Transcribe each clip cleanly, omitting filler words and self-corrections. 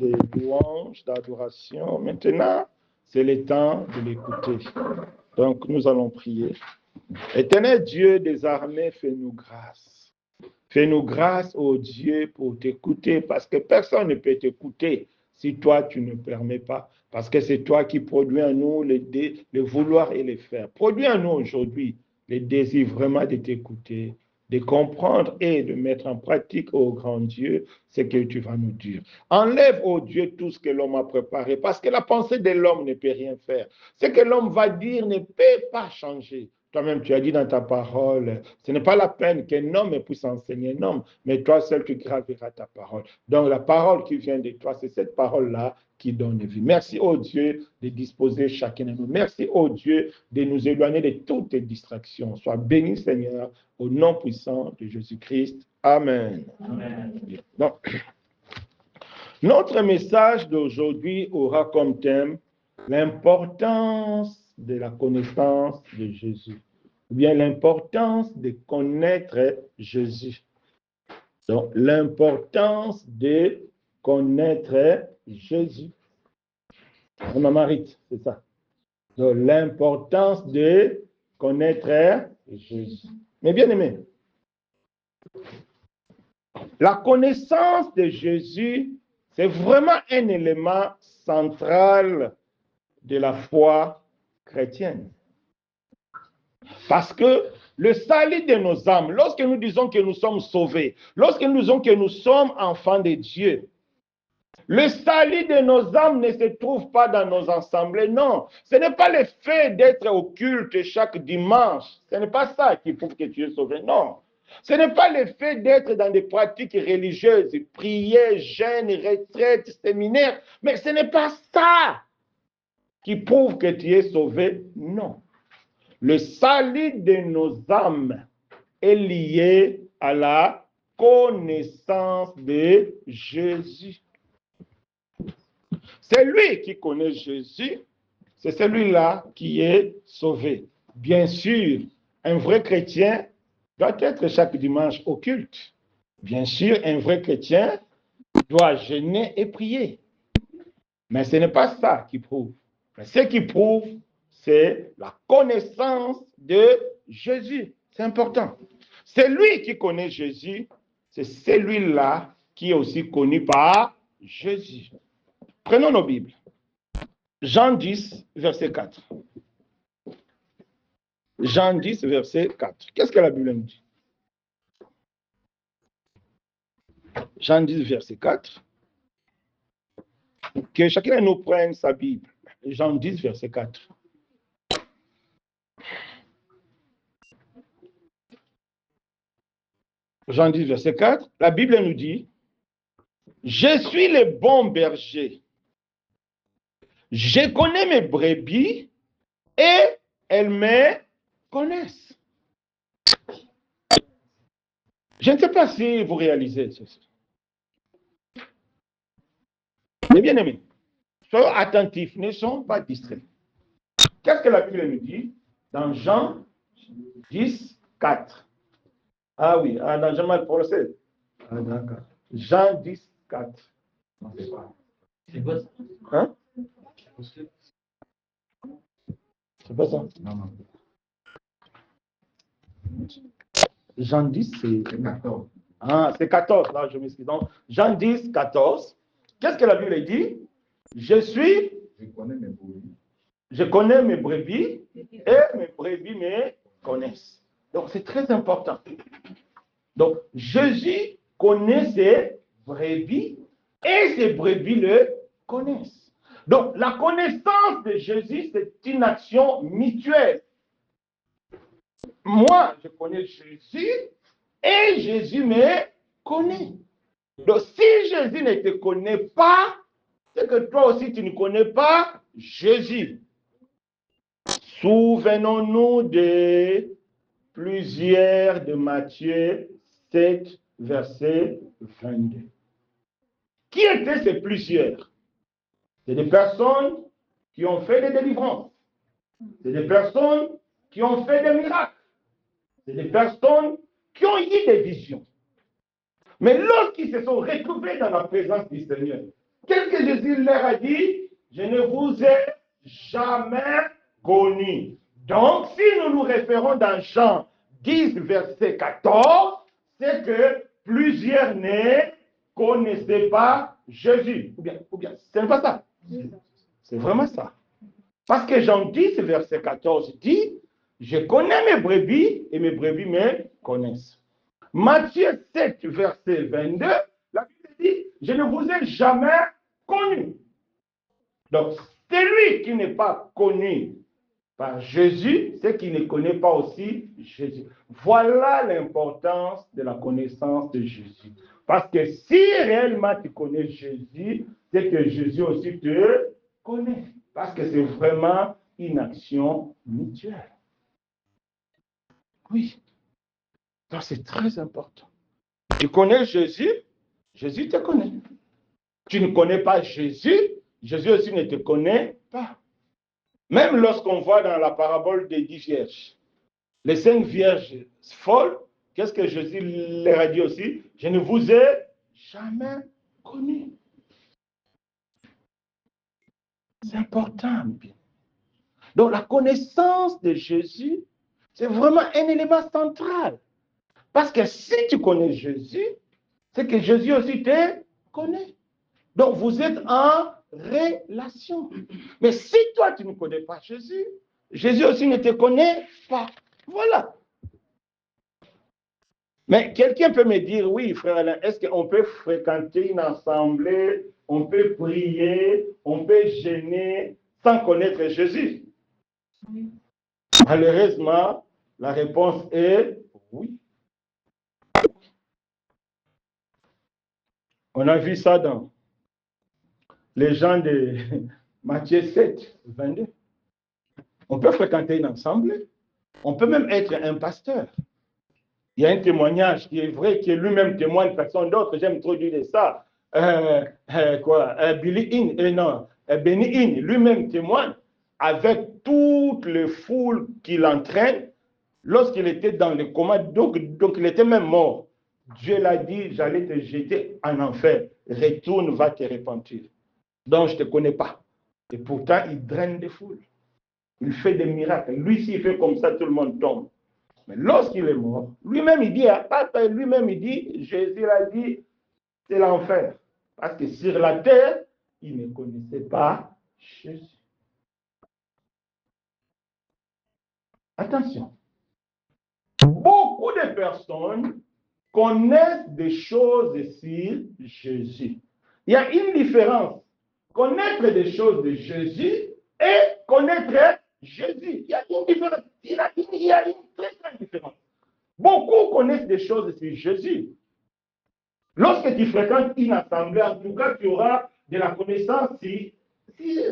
de louange, d'adoration. Maintenant, c'est le temps de l'écouter. Donc, nous allons prier. Éternel Dieu des armées, fais-nous grâce. Fais-nous grâce, ô Dieu, pour t'écouter, parce que personne ne peut t'écouter si toi, tu ne permets pas. Parce que c'est toi qui produis en nous le vouloir et le faire. Produis en nous aujourd'hui le désir vraiment de t'écouter, de comprendre et de mettre en pratique, ô grand Dieu, ce que tu vas nous dire. Enlève, ô Dieu, tout ce que l'homme a préparé, parce que la pensée de l'homme ne peut rien faire. Ce que l'homme va dire ne peut pas changer. Toi-même, tu as dit dans ta parole, ce n'est pas la peine qu'un homme puisse enseigner un homme, mais toi seul, tu graveras ta parole. Donc, la parole qui vient de toi, c'est cette parole-là qui donne vie. Merci, ô Dieu, de disposer chacun de nous. Merci, ô Dieu, de nous éloigner de toutes les distractions. Sois béni, Seigneur, au nom puissant de Jésus-Christ. Amen. Amen. Donc, notre message d'aujourd'hui aura comme thème l'importance de la connaissance de Jésus, ou bien l'importance de connaître Jésus. Donc, l'importance de connaître Jésus. Maman Rite, c'est ça. Donc, l'importance de connaître Jésus. Mais bien aimé, la connaissance de Jésus, c'est vraiment un élément central de la foi chrétienne. Parce que le salut de nos âmes, lorsque nous disons que nous sommes sauvés, lorsque nous disons que nous sommes enfants de Dieu, le salut de nos âmes ne se trouve pas dans nos assemblées, non. Ce n'est pas le fait d'être au culte chaque dimanche. Ce n'est pas ça qui prouve que tu es sauvé, non. Ce n'est pas le fait d'être dans des pratiques religieuses, prières, jeûnes, retraites, séminaires, mais ce n'est pas ça qui prouve que tu es sauvé, non. Le salut de nos âmes est lié à la connaissance de Jésus. C'est lui qui connaît Jésus, c'est celui-là qui est sauvé. Bien sûr, un vrai chrétien doit être chaque dimanche au culte. Bien sûr, un vrai chrétien doit jeûner et prier. Mais ce n'est pas ça qui prouve. Mais ce qui prouve, c'est la connaissance de Jésus. C'est important. C'est lui qui connaît Jésus, c'est celui-là qui est aussi connu par Jésus. Prenons nos Bibles. Jean 10, verset 4. Jean 10, verset 4. Qu'est-ce que la Bible nous dit? Jean 10, verset 4. Que chacun de nous prenne sa Bible. Jean 10, verset 4. Jean 10, verset 4. La Bible nous dit, « Je suis le bon berger. Je connais mes brebis et elles me connaissent. » Je ne sais pas si vous réalisez ceci. Mais bien aimés, soyez attentifs, ne soyons pas distraits. Qu'est-ce que la Bible nous dit dans Jean 10, 4? Ah oui, dans Jean mal prononcé. Jean 10, 4. C'est quoi ça? Hein? C'est pas ça? Non. Jean 10, c'est 14. Ah, c'est 14, là je m'excuse. Donc, Jean 10, 14. Qu'est-ce que la Bible dit? Je connais mes brebis et mes brebis me connaissent. Donc, c'est très important. Donc, Jésus connaît ses brebis et ses brebis le connaissent. Donc, la connaissance de Jésus, c'est une action mutuelle. Moi, je connais Jésus et Jésus me connaît. Donc, si Jésus ne te connaît pas, c'est que toi aussi, tu ne connais pas Jésus. Souvenons-nous de plusieurs de Matthieu 7, verset 22. Qui étaient ces plusieurs? C'est des personnes qui ont fait des délivrances. C'est des personnes qui ont fait des miracles. C'est des personnes qui ont eu des visions. Mais lorsqu'ils se sont retrouvés dans la présence du Seigneur, qu'est-ce Jésus leur a dit, je ne vous ai jamais connu. Donc, si nous nous référons dans Jean 10, verset 14, c'est que plusieurs ne connaissaient pas Jésus. Ou bien, ce n'est pas ça. C'est vraiment ça. Parce que Jean 10, verset 14 dit, je connais mes brebis et mes brebis me connaissent. Matthieu 7, verset 22, la Bible dit, je ne vous ai jamais connu. Donc, celui qui n'est pas connu par Jésus, c'est qui ne connaît pas aussi Jésus. Voilà l'importance de la connaissance de Jésus. Parce que si réellement tu connais Jésus, c'est que Jésus aussi te connaît. Parce que c'est vraiment une action mutuelle. Oui. Donc c'est très important. Tu connais Jésus, Jésus te connaît. Tu ne connais pas Jésus, Jésus aussi ne te connaît pas. Même lorsqu'on voit dans la parabole des 10 vierges, les 5 vierges folles, qu'est-ce que Jésus leur a dit aussi? Je ne vous ai jamais connu. C'est important. Donc la connaissance de Jésus, c'est vraiment un élément central. Parce que si tu connais Jésus, c'est que Jésus aussi te connaît. Donc vous êtes en relation. Mais si toi tu ne connais pas Jésus, Jésus aussi ne te connaît pas. Voilà. Mais quelqu'un peut me dire, oui, frère Alain, est-ce qu'on peut fréquenter une assemblée, on peut prier, on peut jeûner sans connaître Jésus? Oui. Malheureusement, la réponse est oui. On a vu ça dans les gens de Matthieu 7, 22. On peut fréquenter une assemblée, on peut même être un pasteur. Il y a un témoignage qui est vrai, qui lui-même témoigne, personne d'autre, j'aime trop dire ça. Benny Hinn, lui-même témoigne avec toutes les foules qu'il entraîne lorsqu'il était dans le coma, donc il était même mort. Dieu l'a dit, j'allais te jeter en enfer, retourne, va te repentir. Donc je ne te connais pas. Et pourtant, il draine des foules. Il fait des miracles. Lui, s'il fait comme ça, tout le monde tombe. Mais lorsqu'il est mort, lui-même il dit, Jésus l'a dit, c'est l'enfer. Parce que sur la terre, il ne connaissait pas Jésus. Attention. Beaucoup de personnes connaissent des choses sur Jésus. Il y a une différence. Connaître des choses de Jésus et connaître Jésus. Il y a une différence. Il y a une très grande différence. Beaucoup connaissent des choses sur Jésus. Lorsque tu fréquentes une assemblée, en tout cas, tu auras de la connaissance si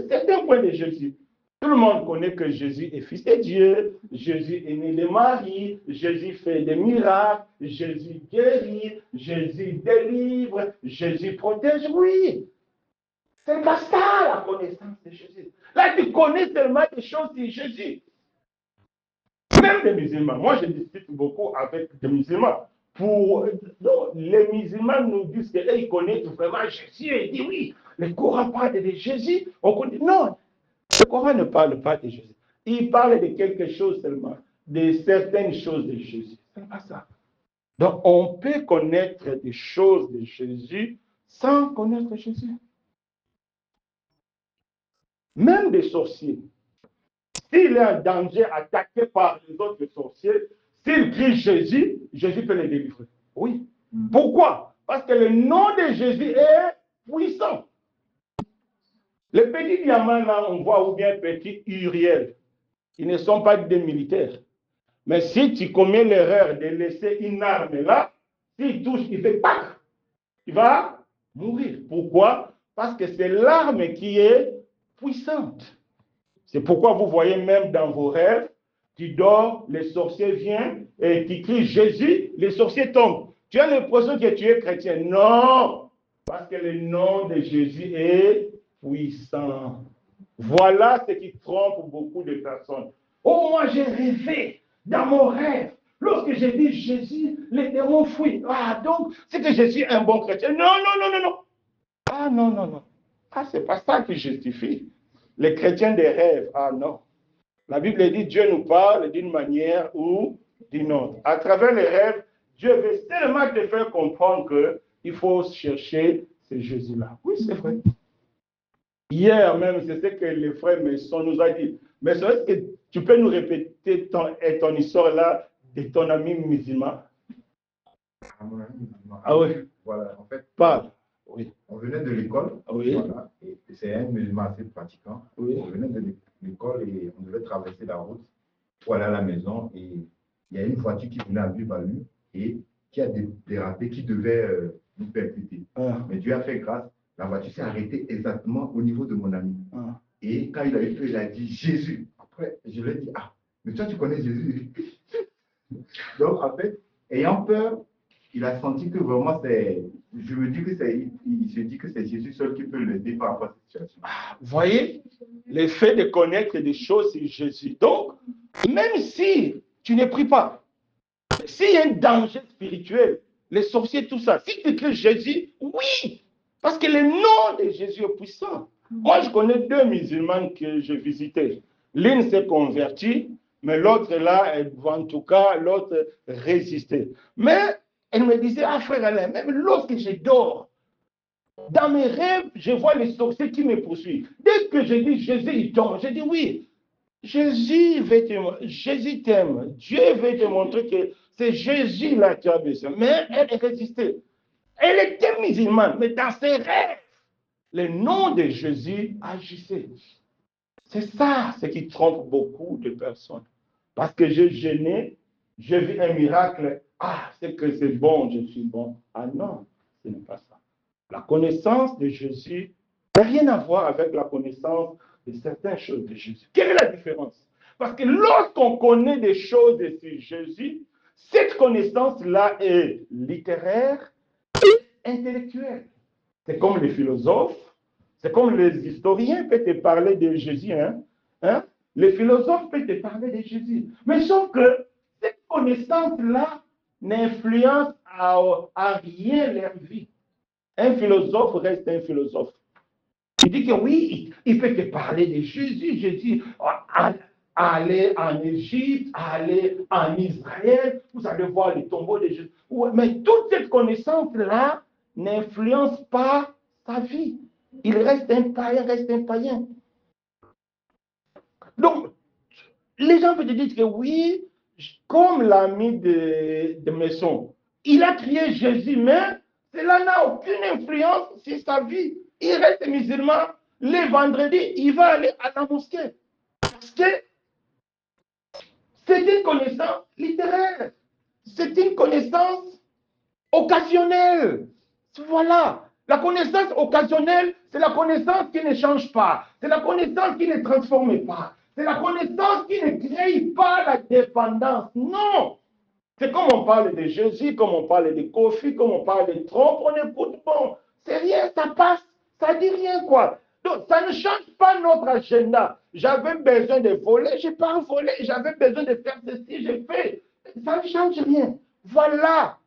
certains points de Jésus. Tout le monde connaît que Jésus est fils de Dieu, Jésus est né de Marie, Jésus fait des miracles, Jésus guérit, Jésus délivre, Jésus protège. Oui, c'est pas ça la connaissance de Jésus. Là, tu connais seulement des choses sur Jésus. Même des musulmans. Moi, je discute beaucoup avec des musulmans. Donc, les musulmans nous disent qu'ils connaissent vraiment Jésus. Et ils disent oui, le Coran parle de Jésus. On connaît. Non, le Coran ne parle pas de Jésus. Il parle de quelque chose seulement, de certaines choses de Jésus. Ce n'est pas ça. Donc, on peut connaître des choses de Jésus sans connaître Jésus. Même des sorciers. S'il est en danger, attaqué par les autres sorciers, s'il crie Jésus, Jésus peut les délivrer. Oui. Pourquoi? Parce que le nom de Jésus est puissant. Les petits diamants là, on voit, ou bien petits Uriel, ils ne sont pas des militaires. Mais si tu commets l'erreur de laisser une arme là, s'il touche, il fait pac, il va mourir. Pourquoi? Parce que c'est l'arme qui est puissante. C'est pourquoi vous voyez même dans vos rêves, tu dors, les sorciers viennent et tu cries Jésus, les sorciers tombent. Tu as l'impression que tu es chrétien. Non, parce que le nom de Jésus est puissant. Voilà ce qui trompe beaucoup de personnes. Oh, moi j'ai rêvé dans mon rêve. Lorsque j'ai dit Jésus, les démons fuient. Ah, donc, c'est que je suis un bon chrétien. Non, non, non, non, non. Ah, non, non, non. Ah, c'est pas ça qui justifie. Les chrétiens des rêves, ah non. La Bible dit Dieu nous parle d'une manière ou d'une autre. À travers les rêves, Dieu veut tellement te faire comprendre qu'il faut chercher ce Jésus-là. Oui, c'est vrai. Hier même, c'est ce que le frère Messon nous a dit. Mais est-ce que tu peux nous répéter ton histoire là de ton ami musulman? À mon ami musulman. Ah oui. Voilà, en fait, Parle. Oui. on venait de l'école. Oui. Voilà, et c'est un musulman assez pratiquant. Oui. On venait de l'école et on devait traverser la route pour aller à la maison. Et il y a une voiture qui venait à vue value et qui a dérapé, qui devait nous percuter. Ah. Mais Dieu a fait grâce. La voiture s'est arrêtée exactement au niveau de mon ami. Ah. Et quand il a eu peur, il a dit Jésus. Après, je lui ai dit, ah, mais toi, tu connais Jésus. Donc, en fait, ayant peur, il a senti que vraiment c'est. Je me dis que c'est. Il se dit que c'est Jésus seul qui peut l'aider par rapport à cette situation. Vous voyez, le fait de connaître des choses sur Jésus. Donc, même si tu ne pries pas, s'il y a un danger spirituel, les sorciers, tout ça, si tu écris Jésus, oui, parce que le nom de Jésus est puissant. Moi, je connais 2 musulmanes que j'ai visités. L'une s'est convertie, mais l'autre là, en tout cas, l'autre résistait. Mais elle me disait, ah frère Alain, même lorsque je dors, dans mes rêves, je vois les sorciers qui me poursuivent. Dès que je dis Jésus, il tombe. Je dis oui, Jésus t'aime. Dieu veut te montrer que c'est Jésus là qui a besoin. Mais elle résistait. Elle était musulmane, mais dans ses rêves, le nom de Jésus agissait. C'est ça ce qui trompe beaucoup de personnes. Parce que j'ai jeûné, j'ai vu un miracle. Ah, c'est que c'est bon, je suis bon. Ah non, ce n'est pas ça. La connaissance de Jésus n'a rien à voir avec la connaissance de certaines choses de Jésus. Quelle est la différence? Parce que lorsqu'on connaît des choses de Jésus, cette connaissance-là est littéraire et intellectuelle. C'est comme les philosophes, c'est comme les historiens peuvent te parler de Jésus. Les philosophes peuvent te parler de Jésus. Mais sauf que cette connaissance-là n'influence à rien leur vie. Un philosophe reste un philosophe. Il dit que oui, il peut te parler de Jésus. Jésus, aller en Égypte, aller en Israël, vous allez voir les tombeaux de Jésus. Mais toute cette connaissance-là n'influence pas sa vie. Il reste un païen, reste un païen. Donc, les gens peuvent te dire que oui, comme l'ami de Maison, il a crié Jésus, mais cela n'a aucune influence sur sa vie. Il reste musulman. Les vendredis, il va aller à la mosquée. Parce que c'est une connaissance littéraire. C'est une connaissance occasionnelle. Voilà. La connaissance occasionnelle, c'est la connaissance qui ne change pas. C'est la connaissance qui ne transforme pas. C'est la connaissance qui ne crée pas la dépendance. Non. C'est comme on parle de Jésus, comme on parle de Kofi, comme on parle de Trump, on écoute, bon, c'est rien, ça passe, ça dit rien, quoi. Donc, ça ne change pas notre agenda. J'avais besoin de voler, je n'ai pas volé. J'avais besoin de faire ceci, j'ai fait. Ça ne change rien. Voilà.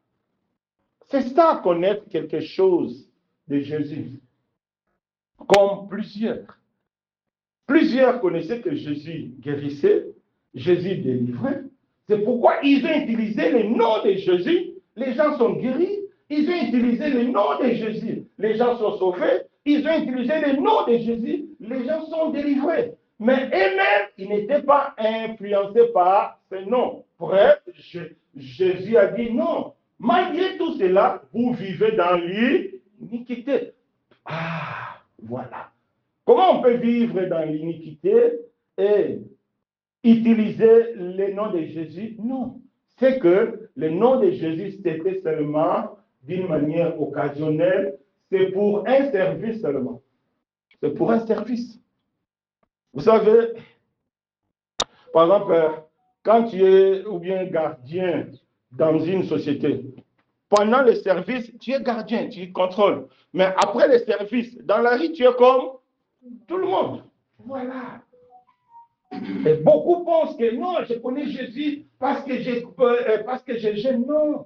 C'est ça, connaître quelque chose de Jésus. Comme plusieurs. Plusieurs connaissaient que Jésus guérissait, Jésus délivrait. C'est pourquoi ils ont utilisé le nom de Jésus. Les gens sont guéris. Ils ont utilisé le nom de Jésus. Les gens sont sauvés. Ils ont utilisé le nom de Jésus. Les gens sont délivrés. Mais eux-mêmes, ils n'étaient pas influencés par ce nom. Bref, Jésus a dit non. Malgré tout cela, vous vivez dans l'iniquité. Ah, voilà. Comment on peut vivre dans l'iniquité et utiliser le nom de Jésus? Non. C'est que le nom de Jésus, c'était seulement d'une manière occasionnelle. C'est pour un service seulement. C'est pour un service. Vous savez, par exemple, quand tu es ou bien gardien dans une société, pendant le service, tu es gardien, tu contrôles. Mais après le service, dans la rue, tu es comme tout le monde. Voilà. Et beaucoup pensent que non, je connais Jésus parce que je non.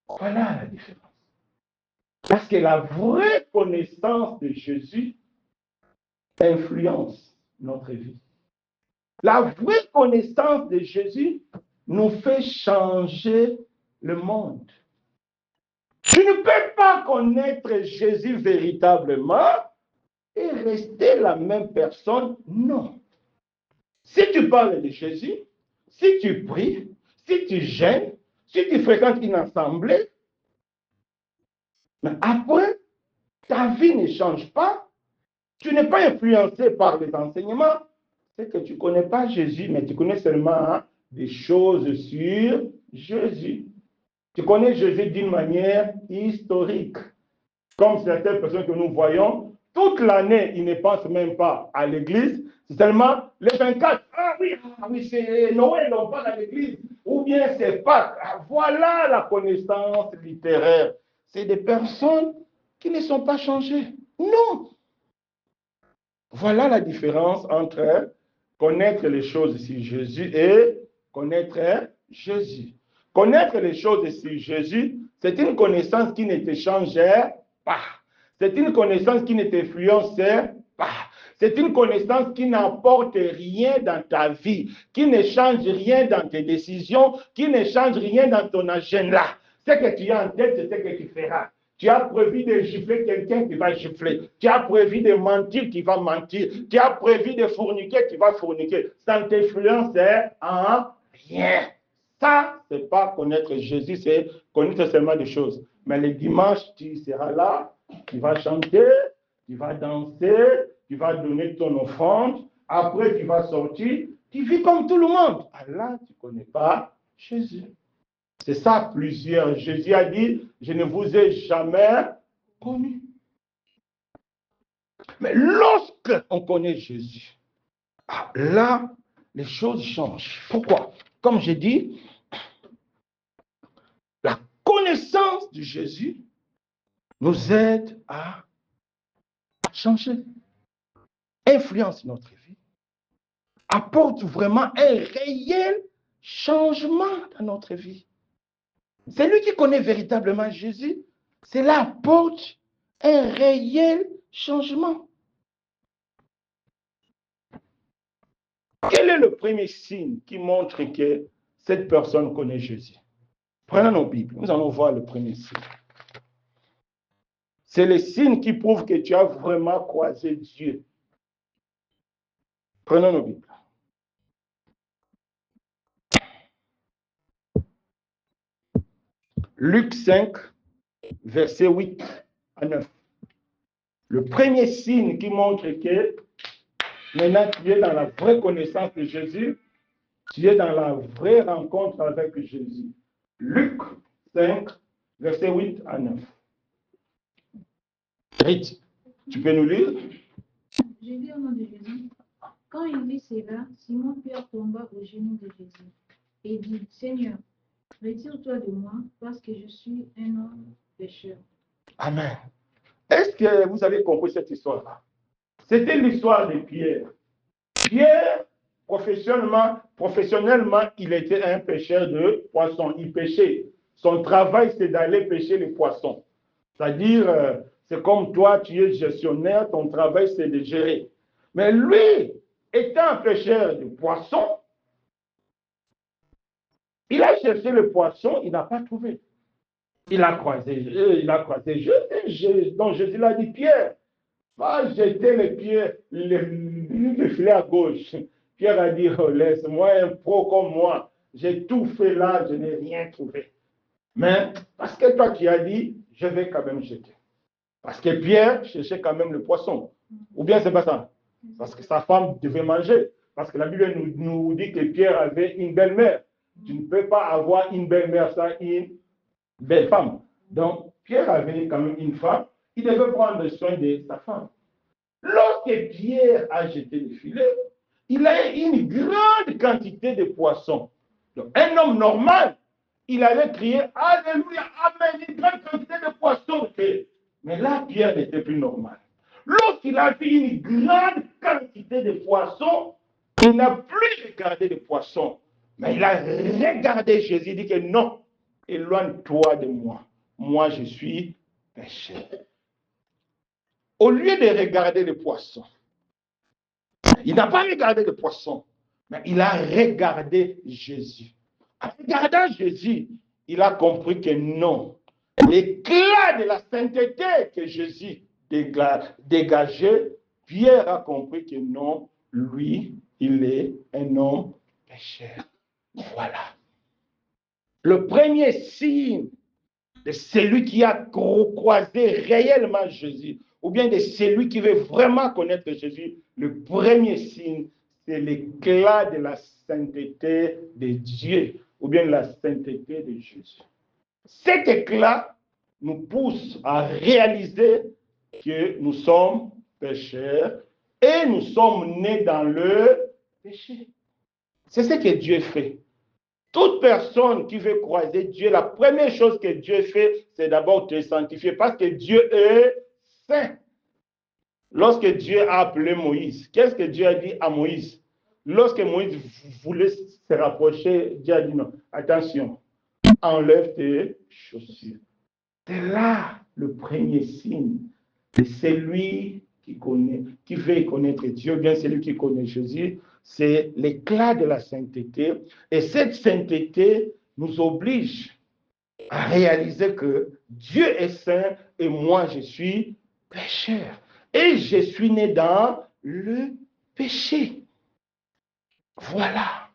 Voilà la différence. Parce que la vraie connaissance de Jésus influence notre vie. La vraie connaissance de Jésus nous fait changer le monde. Tu ne peux pas connaître Jésus véritablement et rester la même personne. Non. Si tu parles de Jésus, si tu pries, si tu jeûnes, si tu fréquentes une assemblée, mais après, ta vie ne change pas, tu n'es pas influencé par les enseignements, c'est que tu ne connais pas Jésus, mais tu connais seulement des choses sur Jésus. Tu connais Jésus d'une manière historique. Comme certaines personnes que nous voyons, toute l'année, ils ne pensent même pas à l'église. C'est seulement les 24. Ah oui, c'est Noël, on parle à l'église. Ou bien c'est Pâques. Voilà la connaissance littéraire. C'est des personnes qui ne sont pas changées. Non. Voilà la différence entre connaître les choses sur Jésus et connaître Jésus. Connaître les choses sur Jésus, c'est une connaissance qui ne te changeait pas. C'est une connaissance qui ne t'influençait pas. C'est une connaissance qui n'apporte rien dans ta vie, qui ne change rien dans tes décisions, qui ne change rien dans ton agenda. Ce que tu as en tête, c'est ce que tu feras. Tu as prévu de gifler quelqu'un qui va gifler. Tu as prévu de mentir qui va mentir. Tu as prévu de fourniquer qui va fourniquer. Ça ne t'influence en rien. Ça, ce n'est pas connaître Jésus, c'est connaître seulement des choses. Mais le dimanche, tu seras là, tu vas chanter, tu vas danser, tu vas donner ton offrande. Après, tu vas sortir, tu vis comme tout le monde. Ah là, tu ne connais pas Jésus. C'est ça plusieurs. Jésus a dit, je ne vous ai jamais connu. Mais lorsqu'on connaît Jésus, là, les choses changent. Pourquoi? Comme j'ai dit, la connaissance de Jésus nous aide à changer, influence notre vie, apporte vraiment un réel changement dans notre vie. C'est lui qui connaît véritablement Jésus. Cela apporte un réel changement. Quel est le premier signe qui montre que cette personne connaît Jésus? Prenons nos Bibles, nous allons voir le premier signe. C'est le signe qui prouve que tu as vraiment croisé Dieu. Prenons nos Bibles. Luc 5, versets 8 à 9. Le premier signe qui montre que maintenant tu es dans la vraie connaissance de Jésus, tu es dans la vraie rencontre avec Jésus. Luc 5, versets 8 à 9. Rite, tu peux nous lire? Je lis au nom de Jésus. Quand il vit cela, Simon-Pierre tomba aux genoux de Jésus et dit, Seigneur, retire-toi de moi parce que je suis un homme pécheur. Amen. Est-ce que vous avez compris cette histoire-là? C'était l'histoire de Pierre. Pierre, professionnellement, il était un pêcheur de poissons. Il pêchait. Son travail, c'est d'aller pêcher les poissons. C'est-à-dire, c'est comme toi, tu es gestionnaire, ton travail, c'est de gérer. Mais lui, étant un pêcheur de poissons, il a cherché le poisson, il n'a pas trouvé. Il a croisé Jésus. Donc Jésus l'a dit, Pierre, va jeter le filet à gauche. Pierre a dit, oh, laisse-moi un pro comme moi. J'ai tout fait là, je n'ai rien trouvé. Mais parce que toi tu as dit, je vais quand même jeter. Parce que Pierre cherchait quand même le poisson. Ou bien c'est pas ça? Parce que sa femme devait manger. Parce que la Bible nous dit que Pierre avait une belle-mère. Tu ne peux pas avoir une belle-mère sans une belle femme. Donc, Pierre avait quand même une femme. Il devait prendre soin de sa femme. Lorsque Pierre a jeté le filet, il a une grande quantité de poissons. Donc, un homme normal, il allait crier Alléluia, Amen, une grande quantité de poissons. Mais là, Pierre n'était plus normal. Lorsqu'il a vu une grande quantité de poissons, il n'a plus regardé les poissons. Mais il a regardé Jésus, il dit que non, éloigne-toi de moi. Moi, je suis pécheur. Au lieu de regarder le poisson, il n'a pas regardé le poisson, mais il a regardé Jésus. En regardant Jésus, il a compris que non. L'éclat de la sainteté que Jésus dégageait, Pierre a compris que non, lui, il est un homme pécheur. Voilà. Le premier signe de celui qui a croisé réellement Jésus, ou bien de celui qui veut vraiment connaître Jésus, le premier signe, c'est l'éclat de la sainteté de Dieu, ou bien la sainteté de Jésus. Cet éclat nous pousse à réaliser que nous sommes pécheurs et nous sommes nés dans le péché. C'est ce que Dieu fait. Toute personne qui veut croiser Dieu, la première chose que Dieu fait, c'est d'abord te sanctifier parce que Dieu est saint. Lorsque Dieu a appelé Moïse, qu'est-ce que Dieu a dit à Moïse? Lorsque Moïse voulait se rapprocher, Dieu a dit non, attention, enlève tes chaussures. C'est là le premier signe de celui qui connaît, qui veut connaître Dieu, bien celui qui connaît Jésus, c'est l'éclat de la sainteté. Et cette sainteté nous oblige à réaliser que Dieu est saint et moi je suis pécheur. Et je suis né dans le péché. Voilà.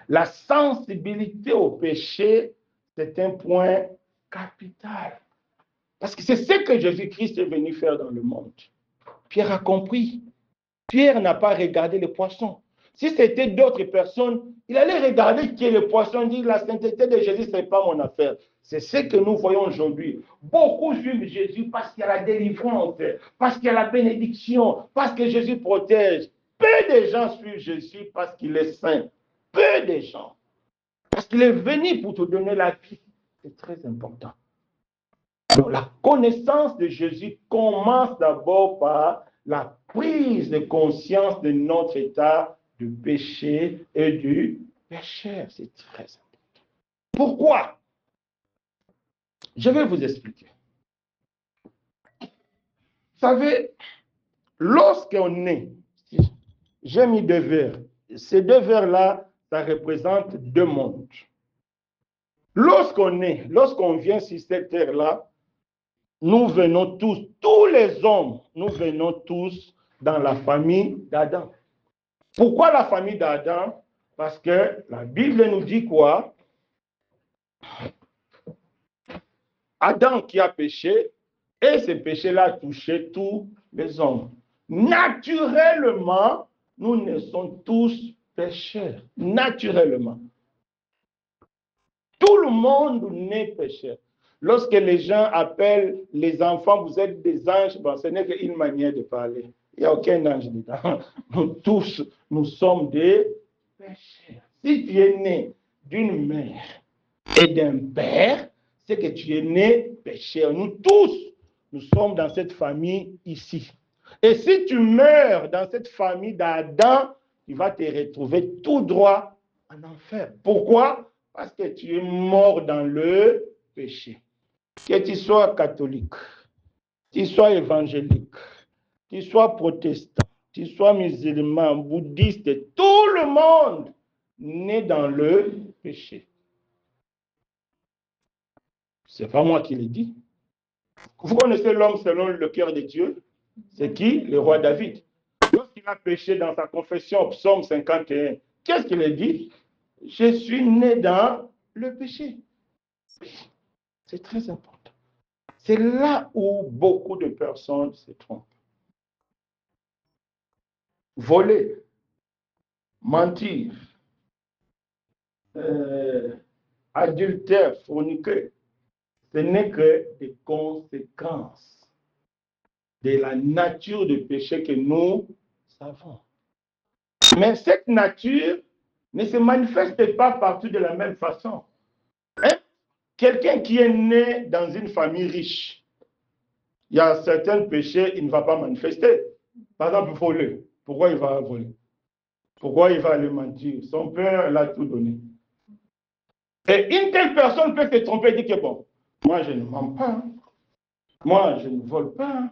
La sensibilité au péché, c'est un point capital. Parce que c'est ce que Jésus-Christ est venu faire dans le monde. Pierre a compris. Pierre n'a pas regardé les poissons. Si c'était d'autres personnes, il allait regarder qui est le poisson, dire la sainteté de Jésus, ce n'est pas mon affaire. C'est ce que nous voyons aujourd'hui. Beaucoup suivent Jésus parce qu'il y a la délivrance, parce qu'il y a la bénédiction, parce que Jésus protège. Peu de gens suivent Jésus parce qu'il est saint. Peu de gens. Parce qu'il est venu pour te donner la vie. C'est très important. Donc, la connaissance de Jésus commence d'abord par la prise de conscience de notre état de péché et du pécheur. C'est très important. Pourquoi? Je vais vous expliquer. Vous savez, lorsqu'on est, j'ai mis 2 verres. Ces 2 verres-là, ça représente 2 mondes. Lorsqu'on vient sur cette terre-là, nous venons tous les hommes, nous venons tous dans la famille d'Adam. Pourquoi la famille d'Adam? Parce que la Bible nous dit quoi? Adam qui a péché, et ce péché-là a touché tous les hommes. Naturellement, nous naissons tous pécheurs. Naturellement. Tout le monde naît pécheur. Lorsque les gens appellent les enfants, vous êtes des anges, bon, ce n'est qu'une manière de parler. Il n'y a aucun ange dedans. Nous tous, nous sommes des pécheurs. Si tu es né d'une mère et d'un père, c'est que tu es né pécheur. Nous tous, nous sommes dans cette famille ici. Et si tu meurs dans cette famille d'Adam, tu vas te retrouver tout droit en enfer. Pourquoi? Parce que tu es mort dans le péché. Que tu sois catholique, que tu sois évangélique, que tu sois protestant, que tu sois musulman, bouddhiste, tout le monde naît dans le péché. Ce n'est pas moi qui le dis. Vous connaissez l'homme selon le cœur de Dieu? C'est qui? Le roi David. Lorsqu'il a péché dans sa confession, psaume 51, qu'est-ce qu'il a dit? Je suis né dans le péché. C'est très important. C'est là où beaucoup de personnes se trompent. Voler, mentir, adultère, forniquer, ce n'est que des conséquences de la nature du péché que nous savons. Mais cette nature ne se manifeste pas partout de la même façon. Hein? Quelqu'un qui est né dans une famille riche, il y a certains péchés, il ne va pas manifester. Par exemple, voler. Pourquoi il va voler? Pourquoi il va aller mentir? Son père l'a tout donné. Et une telle personne peut se tromper et dire que bon, moi je ne mens pas, moi je ne vole pas,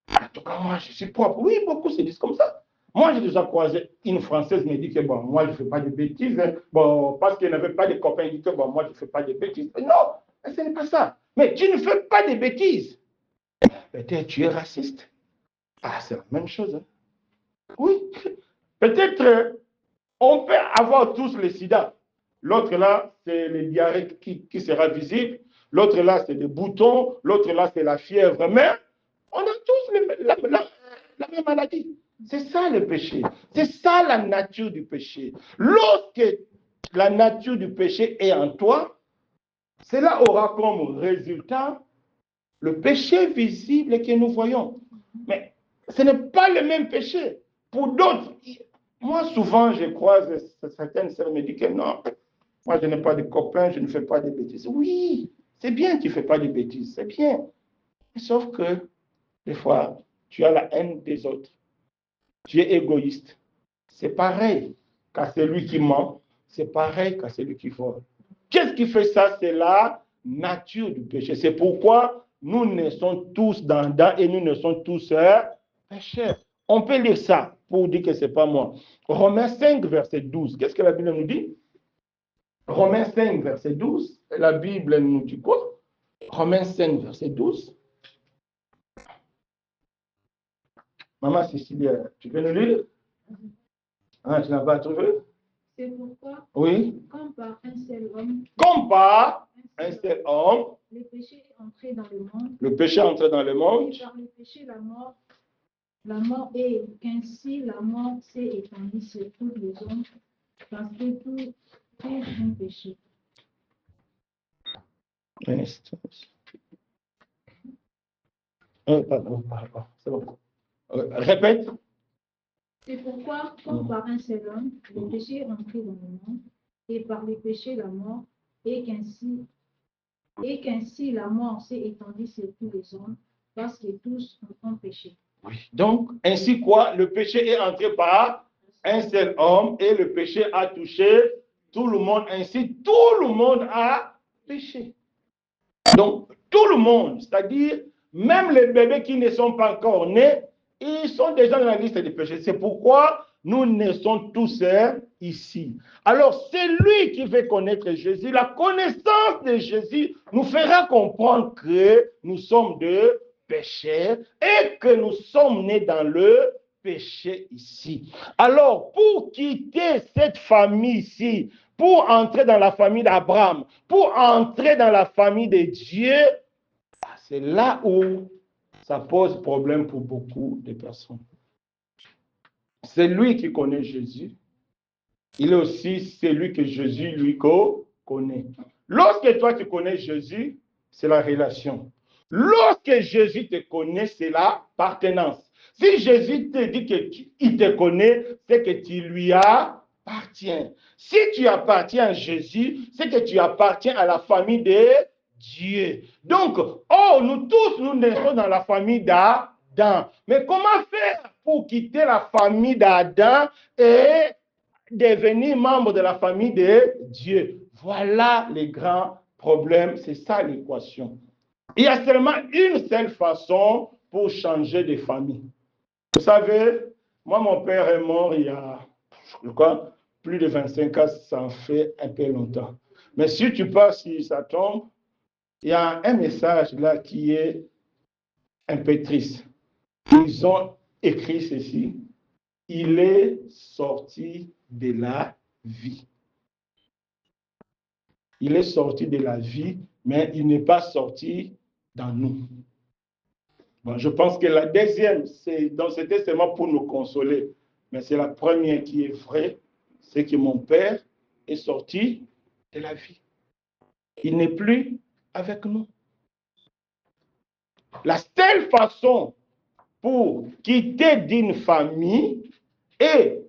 en tout cas moi je suis propre. Oui, beaucoup se disent comme ça. Moi j'ai déjà croisé une Française me dit que bon, moi je ne fais pas de bêtises, hein. Bon, parce qu'elle n'avait pas de copains, elle dit que bon, moi je ne fais pas de bêtises. Non, ce n'est pas ça. Mais tu ne fais pas de bêtises. Peut-être tu es raciste. Ah, c'est la même chose. Hein. Oui. Peut-être on peut avoir tous le sida. L'autre là, c'est le diarrhée qui sera visible. L'autre là, c'est des boutons. L'autre là, c'est la fièvre. Mais on a tous la même maladie. C'est ça le péché. C'est ça la nature du péché. Lorsque la nature du péché est en toi, cela aura comme résultat le péché visible que nous voyons. Mais ce n'est pas le même péché. Pour d'autres, moi souvent je croise certaines sœurs me disent que non, moi je n'ai pas de copains, je ne fais pas de bêtises. Oui, c'est bien que tu ne fais pas de bêtises, c'est bien. Sauf que des fois, tu as la haine des autres. Tu es égoïste. C'est pareil qu'à celui qui ment, c'est pareil qu'à celui qui vole. Qu'est-ce qui fait ça? C'est la nature du péché. C'est pourquoi nous naissons tous dans et nous ne sommes tous pécheurs. On peut lire ça pour dire que ce n'est pas moi. Romains 5, verset 12. Qu'est-ce que la Bible nous dit? Romains 5, verset 12. La Bible nous dit quoi? Romains 5, verset 12. Maman Cécilia, tu peux nous lire? Ah, tu n'as pas trouvé? C'est pourquoi, Oui. comme par un seul homme, Le péché est entré dans le monde. Le péché est entré dans le monde. Et par le péché, la mort, et qu'ainsi la mort s'est étendue sur tous les hommes, parce que tous ont péché. Pardon. C'est bon. Répète. C'est pourquoi, comme par un seul homme, le péché est entré dans le monde, et par le péché, la mort, et qu'ainsi la mort s'est étendue sur tous les hommes, parce que tous ont péché. Oui. Donc, ainsi quoi? Le péché est entré par un seul homme et le péché a touché tout le monde. Ainsi, tout le monde a péché. Donc, tout le monde, c'est-à-dire même les bébés qui ne sont pas encore nés, ils sont déjà dans la liste des péchés. C'est pourquoi nous naissons tous ici. Alors, c'est lui qui veut connaître Jésus. La connaissance de Jésus nous fera comprendre que nous sommes de pécheurs et que nous sommes nés dans le péché ici. Alors, pour quitter cette famille ici, pour entrer dans la famille d'Abraham, pour entrer dans la famille de Dieu, c'est là où ça pose problème pour beaucoup de personnes. C'est lui qui connaît Jésus. Il est aussi celui que Jésus lui connaît. Lorsque toi tu connais Jésus, c'est la relation. Lorsque Jésus te connaît, c'est l'appartenance. Si Jésus te dit qu'il te connaît, c'est que tu lui appartiens. Si tu appartiens à Jésus, c'est que tu appartiens à la famille de Dieu. Donc, nous tous, nous naissons dans la famille d'Adam. Mais comment faire pour quitter la famille d'Adam et devenir membre de la famille de Dieu? Voilà les grands problèmes. C'est ça l'équation. Il y a seulement une seule façon pour changer de famille. Vous savez, moi, mon père est mort il y a, je crois, plus de 25 ans, ça en fait un peu longtemps. Mais si tu passes sur sa tombe, il y a un message là qui est un peu triste. Ils ont écrit ceci. Il est sorti de la vie. Il est sorti de la vie, mais il n'est pas sorti dans nous. Bon, je pense que la deuxième, c'était seulement pour nous consoler. Mais c'est la première qui est vraie, c'est que mon père est sorti de la vie. Il n'est plus avec nous. La seule façon pour quitter d'une famille et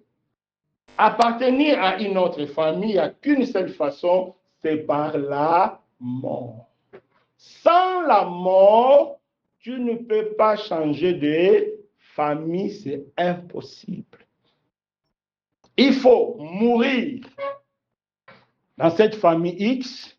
appartenir à une autre famille, il n'y a qu'une seule façon, c'est par la mort. Sans la mort, tu ne peux pas changer de famille, c'est impossible. Il faut mourir dans cette famille X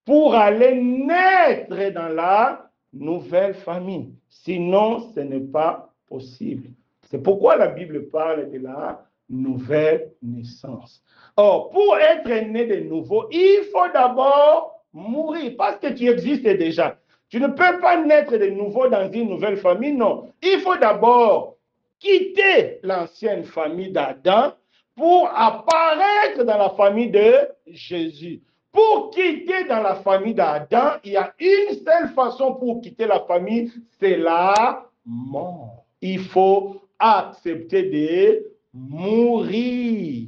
pour aller naître dans la nouvelle famille. Sinon, ce n'est pas possible. C'est pourquoi la Bible parle de la nouvelle naissance. Or, pour être né de nouveau, il faut d'abord mourir parce que tu existes déjà. Tu ne peux pas naître de nouveau dans une nouvelle famille, non. Il faut d'abord quitter l'ancienne famille d'Adam pour apparaître dans la famille de Jésus. Pour quitter dans la famille d'Adam, il y a une seule façon pour quitter la famille, c'est la mort. Il faut accepter de mourir.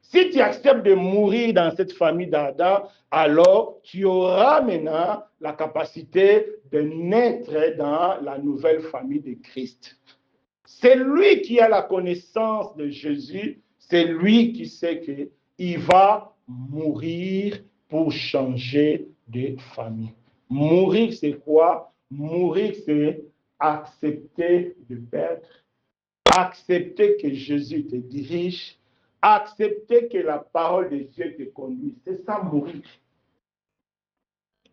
Si tu acceptes de mourir dans cette famille d'Adam, alors tu auras maintenant la capacité de naître dans la nouvelle famille de Christ. C'est lui qui a la connaissance de Jésus, c'est lui qui sait qu'il va mourir pour changer de famille. Mourir, c'est quoi? Mourir, c'est accepter de perdre, accepter que Jésus te dirige, accepter que la parole de Dieu te conduise. C'est ça, mourir.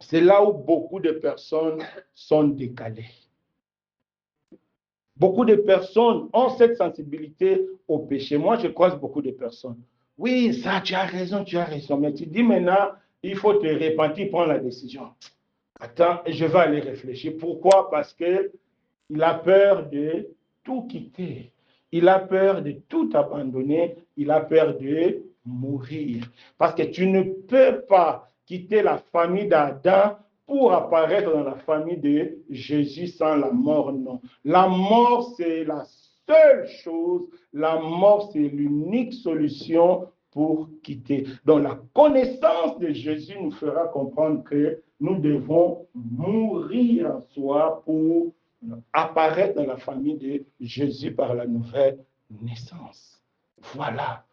C'est là où beaucoup de personnes sont décalées. Beaucoup de personnes ont cette sensibilité au péché. Moi, je croise beaucoup de personnes. Oui, ça, tu as raison. Mais tu dis maintenant, il faut te repentir, prendre la décision. Attends, je vais aller réfléchir. Pourquoi? Parce qu'il a peur de tout quitter. Il a peur de tout abandonner. Il a peur de mourir. Parce que tu ne peux pas quitter la famille d'Adam pour apparaître dans la famille de Jésus sans la mort, non. La mort, c'est la seule chose. La mort, c'est l'unique solution pour quitter. Donc, la connaissance de Jésus nous fera comprendre que nous devons mourir en soi pour apparaître dans la famille de Jésus par la nouvelle naissance. Voilà,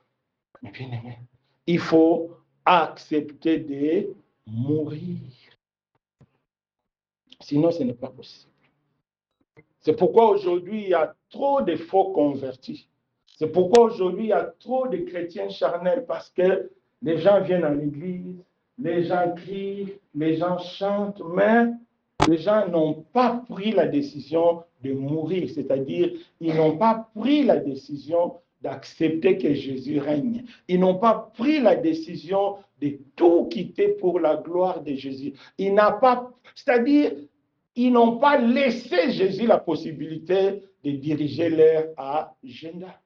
mes bien-aimés. Il faut accepter de mourir. Sinon, ce n'est pas possible. C'est pourquoi aujourd'hui, il y a trop de faux convertis. C'est pourquoi aujourd'hui, il y a trop de chrétiens charnels parce que les gens viennent à l'église, les gens crient, les gens chantent, mais les gens n'ont pas pris la décision de mourir, c'est-à-dire ils n'ont pas pris la décision d'accepter que Jésus règne. Ils n'ont pas pris la décision de tout quitter pour la gloire de Jésus. Ils n'ont pas, c'est-à-dire ils n'ont pas laissé Jésus la possibilité de diriger leur agenda.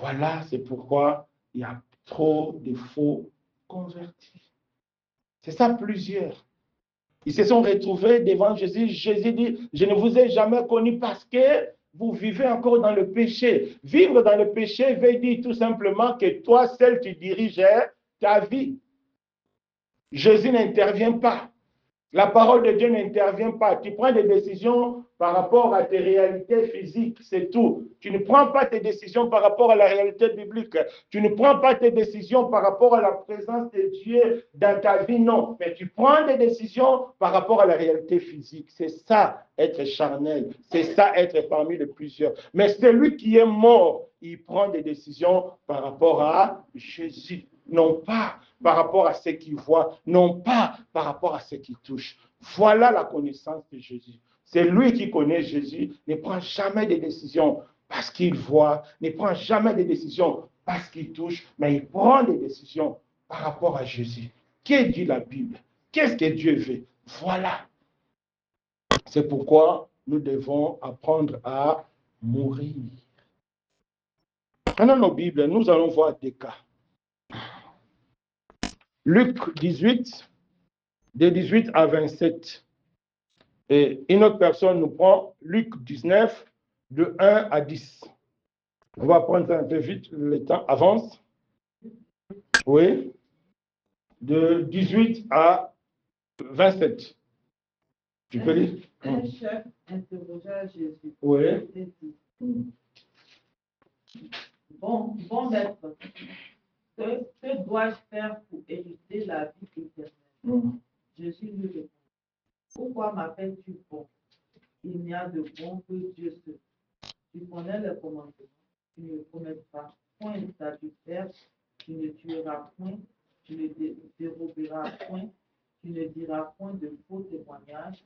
Voilà, c'est pourquoi il y a trop de faux convertis. C'est ça, plusieurs. Ils se sont retrouvés devant Jésus. Jésus dit, je ne vous ai jamais connu parce que vous vivez encore dans le péché. Vivre dans le péché veut dire tout simplement que toi seul, tu diriges ta vie. Jésus n'intervient pas. La parole de Dieu n'intervient pas. Tu prends des décisions par rapport à tes réalités physiques, c'est tout. Tu ne prends pas tes décisions par rapport à la réalité biblique. Tu ne prends pas tes décisions par rapport à la présence de Dieu dans ta vie, non. Mais tu prends des décisions par rapport à la réalité physique. C'est ça, être charnel. C'est ça, être parmi les plusieurs. Mais celui qui est mort, il prend des décisions par rapport à Jésus. Non pas par rapport à ce qu'il voit, non pas par rapport à ce qu'il touche. Voilà la connaissance de Jésus. C'est lui qui connaît Jésus, ne prend jamais de décisions parce qu'il voit, ne prend jamais de décisions parce qu'il touche, mais il prend des décisions par rapport à Jésus. Que dit la Bible? Qu'est-ce que Dieu veut? Voilà. C'est pourquoi nous devons apprendre à mourir. Dans nos Bibles, nous allons voir des cas. Luc 18, de 18 à 27. Et une autre personne nous prend Luc 19, de 1 à 10. On va prendre ça un peu vite, le temps avance. Oui. De 18 à 27. Tu peux lire? Un chef interrogea Jésus. Oui. Et dit, bon maître, que dois-je faire pour hériter la vie éternelle? Jésus lui répondit, pourquoi m'appelles-tu bon? Il n'y a de bon que Dieu seul. Tu connais le commandement. Tu ne commets pas point d'adultère, tu ne tueras point, tu ne déroberas point, tu ne diras point de faux témoignages,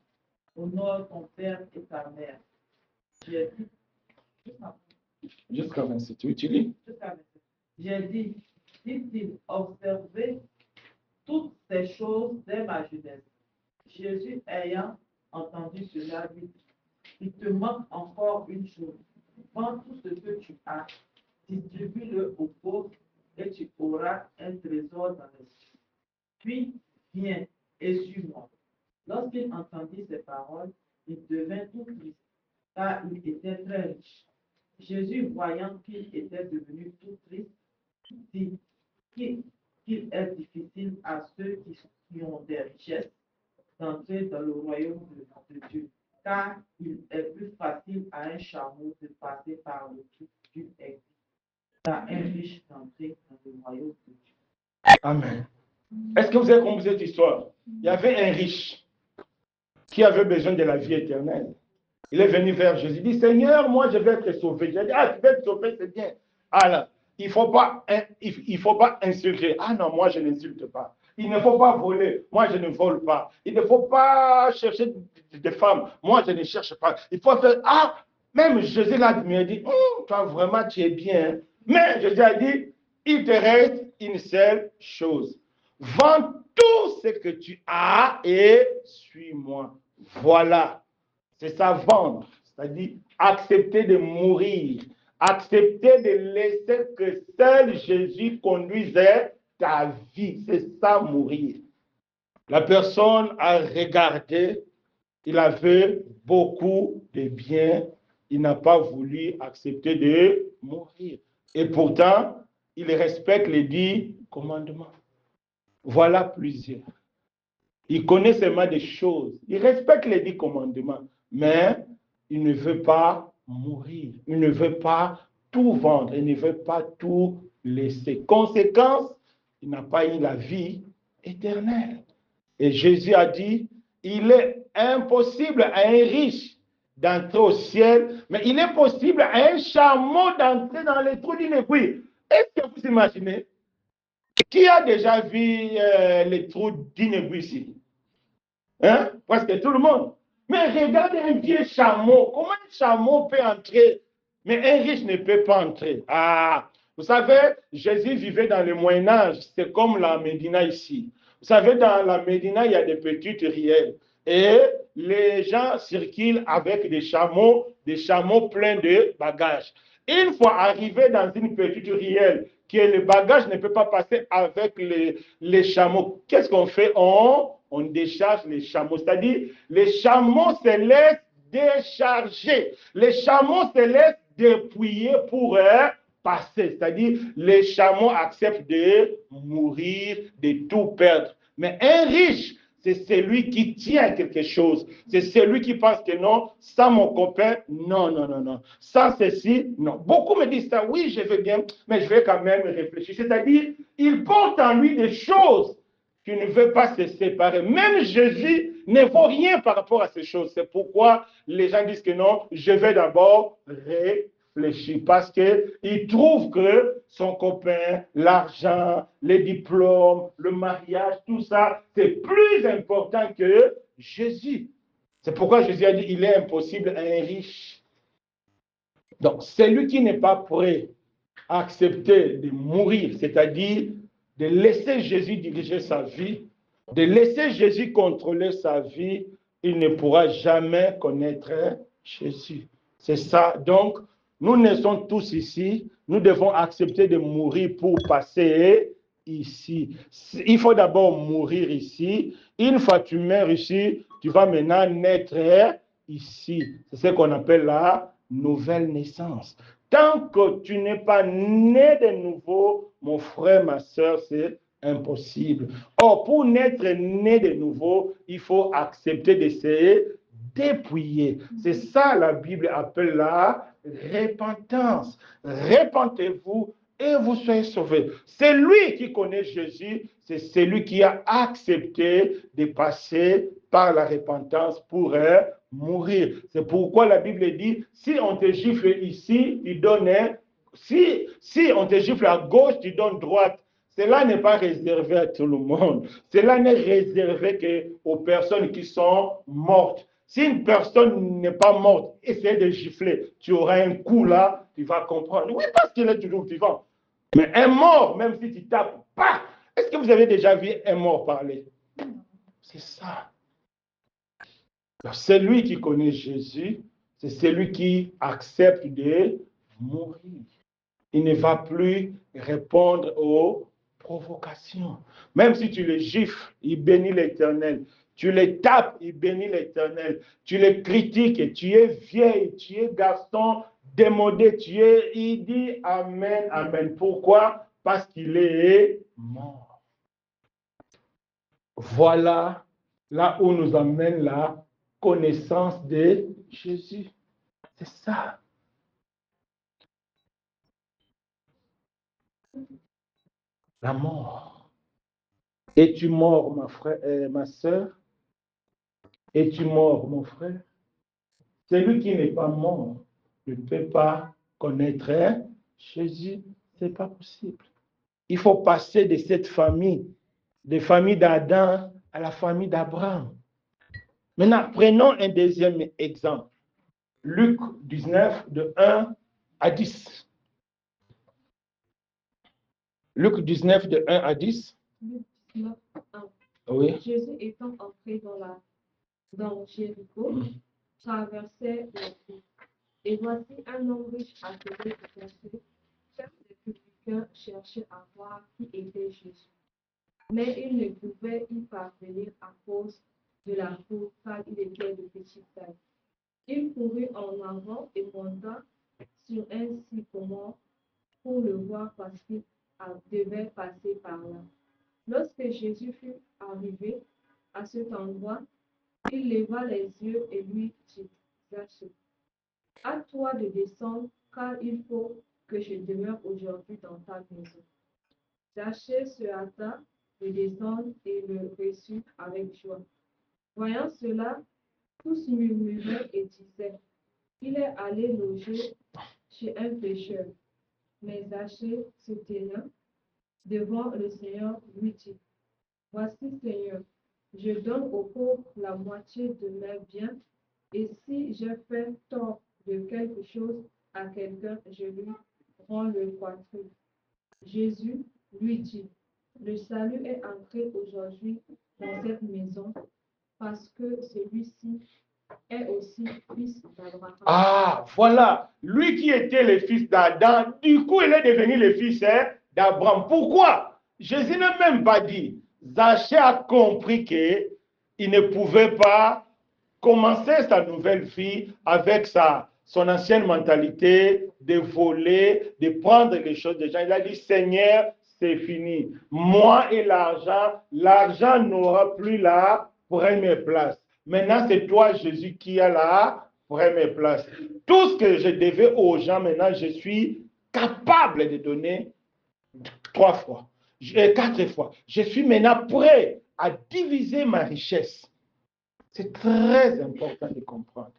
honore ton père et ta mère. J'ai dit, Jusqu'à 27, tu lis. j'ai dit, dit-il, observez toutes ces choses dès ma jeunesse. Jésus ayant entendu cela, lui dit, il te manque encore une chose. Vends tout ce que tu as, distribue-le aux pauvres et tu auras un trésor dans les cieux. Puis, viens et suis-moi. Lorsqu'il entendit ces paroles, il devint tout triste, car il était très riche. Jésus, voyant qu'il était devenu tout triste, dit qu'il est difficile à ceux qui ont des richesses d'entrer dans le royaume de Dieu, car il est plus facile à un chameau de passer par le trou d'une aiguille qu'à un riche d'entrer dans le royaume de Dieu. Amen. Est-ce que vous avez compris cette histoire? Il y avait un riche qui avait besoin de la vie éternelle. Il est venu vers Jésus. Il dit, Seigneur, moi je vais être sauvé. J'ai dit, ah, tu veux être sauvé, c'est bien. Alors, il ne faut pas insulter. Ah non, moi je n'insulte pas. Il ne faut pas voler. Moi je ne vole pas. Il ne faut pas chercher des femmes. Moi je ne cherche pas. Il faut faire, ah, même Jésus l'a dit, toi vraiment tu es bien. Mais Jésus a dit, il te reste une seule chose. Vends tout ce que tu as et suis-moi. Voilà. C'est ça, vendre. C'est-à-dire accepter de mourir. Accepter de laisser que seul Jésus conduisait ta vie. C'est ça, mourir. La personne a regardé. Il avait beaucoup de biens. Il n'a pas voulu accepter de mourir. Et pourtant, il respecte les 10 commandements. Voilà plusieurs. Il connaît seulement des choses. Il respecte les 10 commandements. Mais il ne veut pas mourir. Il ne veut pas tout vendre. Il ne veut pas tout laisser. Conséquence, il n'a pas eu la vie éternelle. Et Jésus a dit, il est impossible à un riche d'entrer au ciel, mais il est possible à un chameau d'entrer dans les trous d'une aiguille. Est-ce que vous imaginez? Qui a déjà vu les trous d'une aiguille ici? Hein? Presque tout le monde. Mais regardez un vieux chameau. Comment un chameau peut entrer? Mais un riche ne peut pas entrer. Ah, vous savez, Jésus vivait dans le Moyen-Âge. C'est comme la Médina ici. Vous savez, dans la Médina, il y a des petites rielles. Et les gens circulent avec des chameaux pleins de bagages. Une fois arrivé dans une petite rielle, que le bagage ne peut pas passer avec les chameaux, qu'est-ce qu'on fait? On décharge les chameaux. C'est-à-dire, les chameaux se laissent décharger. Les chameaux se laissent dépouiller pour passer. C'est-à-dire, les chameaux acceptent de mourir, de tout perdre. Mais un riche, c'est celui qui tient quelque chose. C'est celui qui pense que non, sans mon copain, non, non, non, non. Sans ceci, non. Beaucoup me disent ça, oui, je veux bien, mais je vais quand même réfléchir. C'est-à-dire, il porte en lui des choses qui ne veut pas se séparer. Même Jésus ne vaut rien par rapport à ces choses. C'est pourquoi les gens disent que non, je vais d'abord réfléchir parce qu'il trouve que son copain, l'argent, les diplômes, le mariage, tout ça, c'est plus important que Jésus. C'est pourquoi Jésus a dit, il est impossible à un riche. Donc, celui qui n'est pas prêt à accepter de mourir, c'est-à-dire de laisser Jésus diriger sa vie, de laisser Jésus contrôler sa vie, il ne pourra jamais connaître Jésus. C'est ça. Donc, nous naissons tous ici, nous devons accepter de mourir pour passer ici. Il faut d'abord mourir ici. Une fois que tu meurs ici, tu vas maintenant naître ici. C'est ce qu'on appelle la nouvelle naissance. Tant que tu n'es pas né de nouveau, mon frère, ma soeur, c'est impossible. Or, pour naître né de nouveau, il faut accepter de se dépouiller. C'est ça la Bible appelle la repentance. Repentez-vous et vous soyez sauvés. C'est lui qui connaît Jésus, c'est celui qui a accepté de passer par la repentance pour mourir. C'est pourquoi la Bible dit, si on te gifle ici, tu donnes, si on te gifle à gauche, tu donnes droite. cela n'est pas réservé à tout le monde. Cela n'est réservé qu'aux personnes qui sont mortes. Si une personne n'est pas morte, essaie de gifler. Tu auras un coup là, tu vas comprendre. Oui, parce qu'il est toujours vivant. Mais un mort, même si tu tapes, pas. Est-ce que vous avez déjà vu un mort parler? C'est ça. Celui qui connaît Jésus, c'est celui qui accepte de mourir. Il ne va plus répondre aux provocations. Même si tu le gifles, il bénit l'Éternel. Tu les tapes, il bénit l'Éternel. Tu les critiques, et tu es vieille, tu es garçon démodé, il dit Amen, Amen. Pourquoi? Parce qu'il est mort. Voilà là où nous amène la connaissance de Jésus. C'est ça. La mort. Es-tu mort, ma soeur? Es-tu mort, mon frère? Celui qui n'est pas mort ne peut pas connaître Jésus. Ce n'est pas possible. Il faut passer de cette famille, de famille d'Adam à la famille d'Abraham. Maintenant, prenons un deuxième exemple. Luc 19, de 1 à 10. Luc 19, de 1 à 10. Luc 19, 1. Oui. Jésus étant entré dans Jéricho, traversait la ville. Et voici un homme riche appelé Zaché, chef des publicains, cherchait à voir qui était Jésus. Mais il ne pouvait y parvenir à cause de la foule, car il était de petite taille. Il courut en avant et monta sur un sycomore pour le voir parce qu'il devait passer par là. Lorsque Jésus fut arrivé à cet endroit, il leva les yeux et lui dit, Zaché, à toi de descendre, car il faut que je demeure aujourd'hui dans ta maison. Zaché se hâta de descendre et le reçut avec joie. Voyant cela, tous murmuraient et disaient, il est allé loger chez un pécheur. Mais Zaché se tenant devant le Seigneur lui dit, voici Seigneur, je donne aux pauvres la moitié de mes biens, et si j'ai fait tort de quelque chose à quelqu'un, je lui rends le quadruple. Jésus lui dit, le salut est entré aujourd'hui dans cette maison, parce que celui-ci est aussi fils d'Abraham. Ah, voilà. Lui qui était le fils d'Adam, du coup, il est devenu le fils d'Abraham. Pourquoi? Jésus n'a même pas dit. Zaché a compris qu'il ne pouvait pas commencer sa nouvelle vie avec son ancienne mentalité de voler, de prendre les choses des gens. Il a dit, Seigneur, c'est fini. Moi et l'argent n'aura plus la première place. Maintenant, c'est toi, Jésus, qui a la première place. Tout ce que je devais aux gens, maintenant, je suis capable de donner 3 fois, 4 fois. Je suis maintenant prêt à diviser ma richesse. C'est très important de comprendre.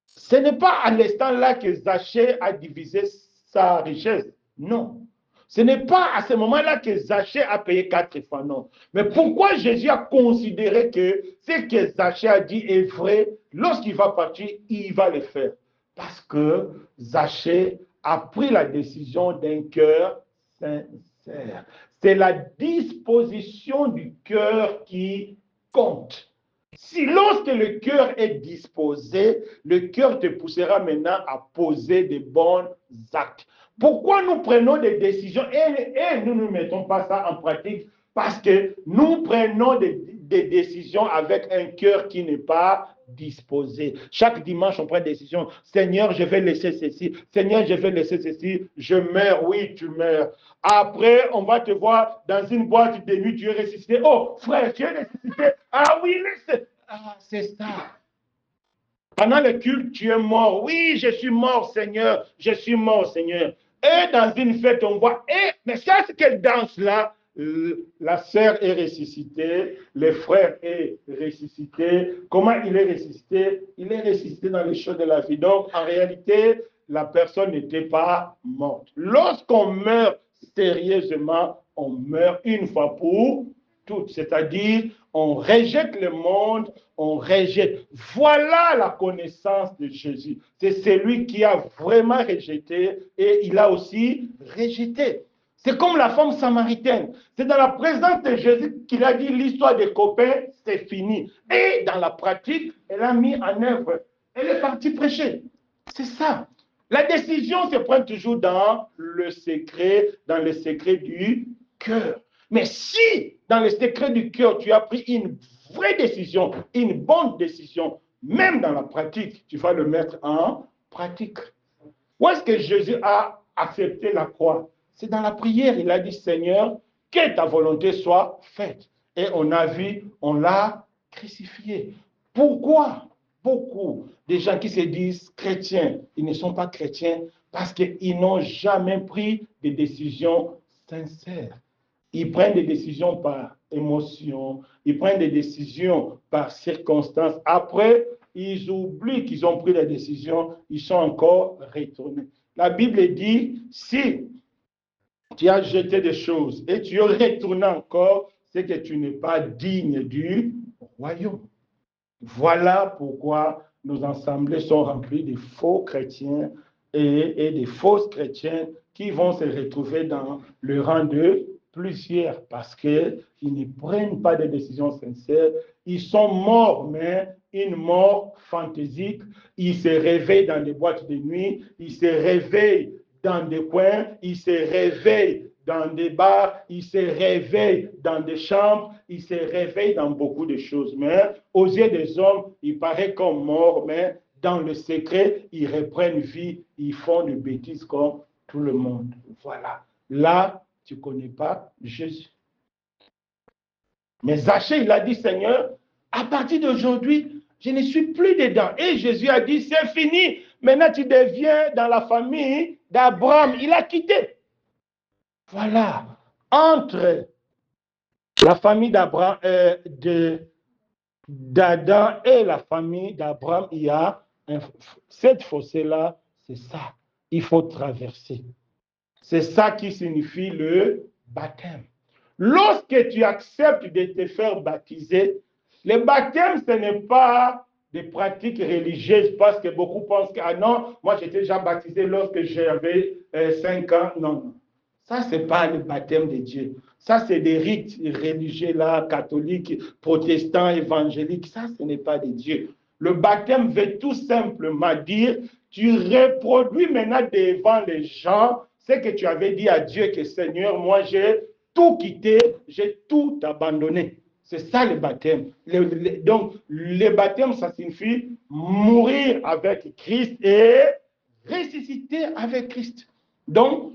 Ce n'est pas à l'instant là que Zaché a divisé sa richesse. Non. Ce n'est pas à ce moment-là que Zaché a payé 4 fois, non. Mais pourquoi Jésus a considéré que ce que Zaché a dit est vrai, lorsqu'il va partir, il va le faire? Parce que Zaché a pris la décision d'un cœur sincère. C'est la disposition du cœur qui compte. Si lorsque le cœur est disposé, le cœur te poussera maintenant à poser de bons actes. Pourquoi nous prenons des décisions et nous ne mettons pas ça en pratique? Parce que nous prenons des décisions avec un cœur qui n'est pas disposé. Chaque dimanche, on prend une décision. Seigneur, je vais laisser ceci. Seigneur, je vais laisser ceci. Je meurs. Oui, tu meurs. Après, on va te voir dans une boîte de nuit, tu es ressuscité. Oh, frère, tu es ressuscité. Ah oui, laisse. Ah, c'est ça. Pendant le culte, tu es mort. Oui, je suis mort, Seigneur. Je suis mort, Seigneur. Et dans une fête, on voit, mais ça, c'est quelle danse là? La sœur est ressuscitée, le frère est ressuscité. Comment il est ressuscité? Il est ressuscité dans les choses de la vie. Donc, en réalité, la personne n'était pas morte. Lorsqu'on meurt sérieusement, on meurt une fois pour toutes. C'est-à-dire, on rejette le monde, on rejette. Voilà la connaissance de Jésus. C'est celui qui a vraiment rejeté et il a aussi rejeté. C'est comme la femme samaritaine. C'est dans la présence de Jésus qu'il a dit l'histoire des copains, c'est fini. Et dans la pratique, elle a mis en œuvre. Elle est partie prêcher. C'est ça. La décision se prend toujours dans le secret du cœur. Mais si, dans le secret du cœur, tu as pris une vraie décision, une bonne décision, même dans la pratique, tu vas le mettre en pratique. Où est-ce que Jésus a accepté la croix? C'est dans la prière. Il a dit, Seigneur, que ta volonté soit faite. Et on a vu, on l'a crucifié. Pourquoi beaucoup de gens qui se disent chrétiens, ils ne sont pas chrétiens parce qu'ils n'ont jamais pris de décisions sincères. Ils prennent des décisions par émotion, ils prennent des décisions par circonstances. Après, ils oublient qu'ils ont pris la décision, ils sont encore retournés. La Bible dit, si tu as jeté des choses et tu es retourné encore, c'est que tu n'es pas digne du royaume. Voilà pourquoi nos assemblées sont remplies de faux chrétiens et de fausses chrétiens qui vont se retrouver dans le rang de plusieurs parce qu'ils ne prennent pas de décisions sincères. Ils sont morts, mais une mort fantaisique. Ils se réveillent dans des boîtes de nuit, ils se réveillent dans des coins, ils se réveillent dans des bars, ils se réveillent dans des chambres, ils se réveillent dans beaucoup de choses. Mais aux yeux des hommes, ils paraissent comme morts, mais dans le secret, ils reprennent vie, ils font des bêtises comme tout le monde. Voilà. Là, tu ne connais pas Jésus. Mais Zachée, il a dit, Seigneur, à partir d'aujourd'hui, je ne suis plus dedans. Et Jésus a dit, c'est fini. Maintenant, tu deviens dans la famille d'Abraham. Il a quitté. Voilà. Entre la famille d'Abraham, d'Adam et la famille d'Abraham, il y a cette fossé-là, c'est ça. Il faut traverser. C'est ça qui signifie le baptême. Lorsque tu acceptes de te faire baptiser, le baptême, ce n'est pas des pratiques religieuses parce que beaucoup pensent que, ah non, moi j'étais déjà baptisé lorsque j'avais 5 ans. Non, non. Ça, ce n'est pas le baptême de Dieu. Ça, c'est des rites religieux là, catholiques, protestants, évangéliques. Ça, ce n'est pas de Dieu. Le baptême veut tout simplement dire, tu reproduis maintenant devant les gens ce que tu avais dit à Dieu que Seigneur, moi j'ai tout quitté, j'ai tout abandonné. C'est ça le baptême. Donc, le baptême, ça signifie mourir avec Christ et ressusciter avec Christ. Donc,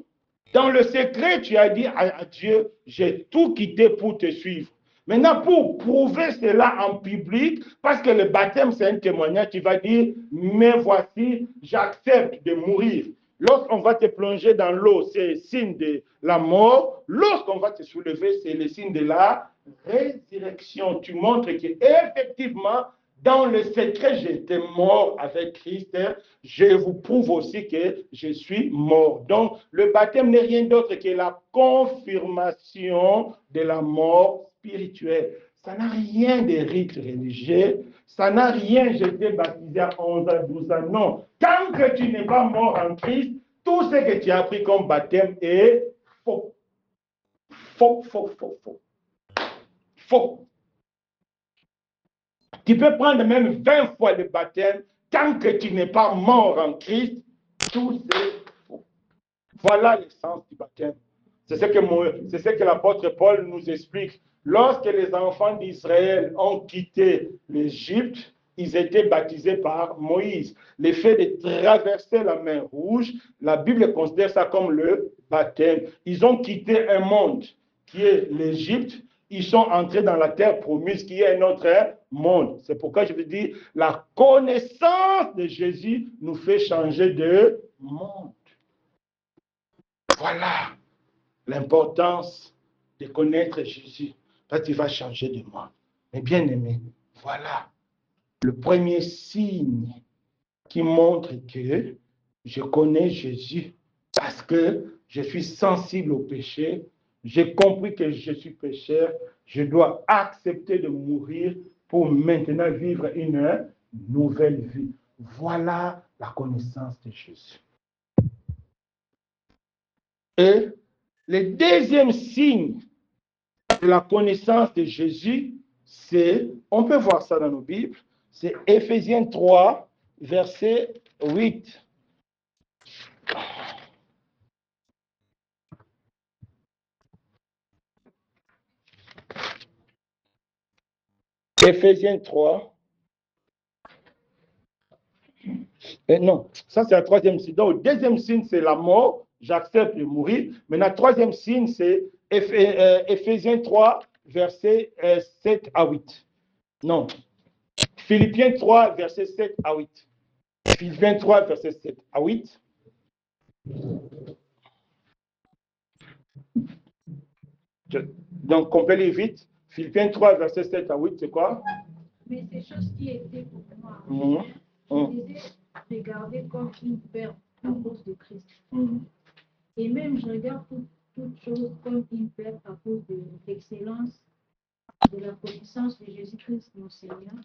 dans le secret, tu as dit à Dieu, j'ai tout quitté pour te suivre. Maintenant, pour prouver cela en public, parce que le baptême, c'est un témoignage, tu vas dire, mais voici, j'accepte de mourir. Lorsqu'on va te plonger dans l'eau, c'est le signe de la mort. Lorsqu'on va te soulever, c'est le signe de la résurrection. Tu montres qu'effectivement, dans le secret, j'étais mort avec Christ. Je vous prouve aussi que je suis mort. Donc, le baptême n'est rien d'autre que la confirmation de la mort spirituelle. Ça n'a rien de rite religieux. Ça n'a rien, j'étais baptisé à 11 à 12 ans. Non. Tant que tu n'es pas mort en Christ, tout ce que tu as appris comme baptême est faux. Faux, faux, faux, faux. Faux. Tu peux prendre même 20 fois le baptême, tant que tu n'es pas mort en Christ, tout c'est faux. Voilà l'essence du baptême. C'est ce que l'apôtre Paul nous explique. Lorsque les enfants d'Israël ont quitté l'Égypte, ils étaient baptisés par Moïse. Le fait de traverser la mer Rouge, la Bible considère ça comme le baptême. Ils ont quitté un monde qui est l'Égypte. Ils sont entrés dans la terre promise qui est notre monde. C'est pourquoi je veux dire, la connaissance de Jésus nous fait changer de monde. Voilà l'importance de connaître Jésus. Parce qu'il va changer de moi. Mais bien aimé, voilà le premier signe qui montre que je connais Jésus parce que je suis sensible au péché, j'ai compris que je suis pécheur, je dois accepter de mourir pour maintenant vivre une nouvelle vie. Voilà la connaissance de Jésus. Et le deuxième signe de la connaissance de Jésus, c'est, on peut voir ça dans nos Bibles, c'est Éphésiens 3, verset 8. Éphésiens 3. Non, ça c'est la troisième signe. Donc, le deuxième signe, c'est la mort. J'accepte de mourir. Maintenant, le troisième signe, c'est Éphésiens 3, versets 7 à 8. Non. Philippiens 3, versets 7 à 8. Philippiens 3, versets 7 à 8. Donc, complétez vite. Philippiens 3, versets 7 à 8, c'est quoi? Mais ces choses qui étaient pour moi, Mhm. je les ai regardées comme une perte à cause de Christ. Mhm. Et même je regarde toutes choses comme une perte à cause de l'excellence de la connaissance de Jésus-Christ, mon Seigneur,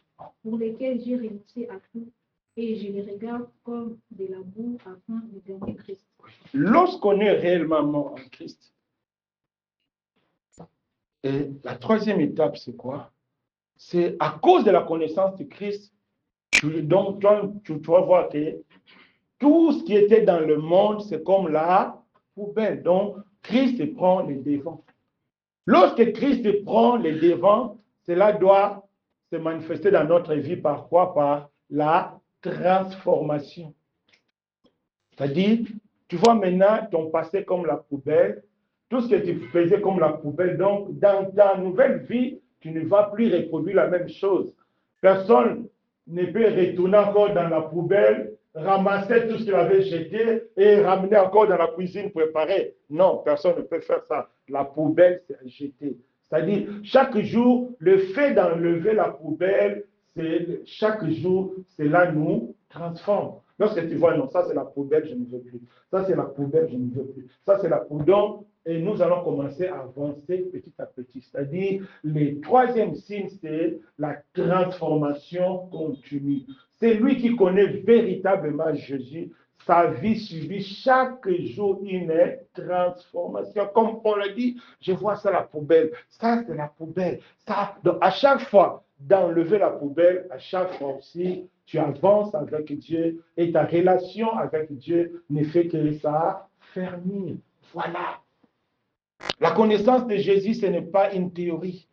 pour lesquels j'ai renoncé à tout et je les regarde comme de la boue afin de gagner Christ. Lorsqu'on est réellement mort en Christ, et la troisième étape, c'est quoi? C'est à cause de la connaissance de Christ, donc tu vas voir que tout ce qui était dans le monde, c'est comme la poubelle. Donc, Christ prend les devants. Lorsque Christ prend les devants, cela doit se manifester dans notre vie par quoi? Par la transformation. C'est-à-dire, tu vois maintenant ton passé comme la poubelle, tout ce que tu faisais comme la poubelle. Donc, dans ta nouvelle vie, tu ne vas plus reproduire la même chose. Personne ne peut retourner encore dans la poubelle, ramasser tout ce qu'il avait jeté et ramener encore dans la cuisine préparée. Non, personne ne peut faire ça. La poubelle, c'est jeter. C'est-à-dire, chaque jour, le fait d'enlever la poubelle, chaque jour, cela nous transforme. Lorsque tu vois, non, ça c'est la poubelle, je ne veux plus. Ça c'est la poubelle, je ne veux plus. Ça c'est la poubelle. Et nous allons commencer à avancer petit à petit. C'est-à-dire, le troisième signe, c'est la transformation continue. C'est lui qui connaît véritablement Jésus. Sa vie subit chaque jour une transformation. Comme on l'a dit, je vois ça la poubelle. Ça, c'est la poubelle. Ça, donc, à chaque fois d'enlever la poubelle, à chaque fois aussi, tu avances avec Dieu et ta relation avec Dieu ne fait que ça fermir. Voilà. La connaissance de Jésus, ce n'est pas une théorie.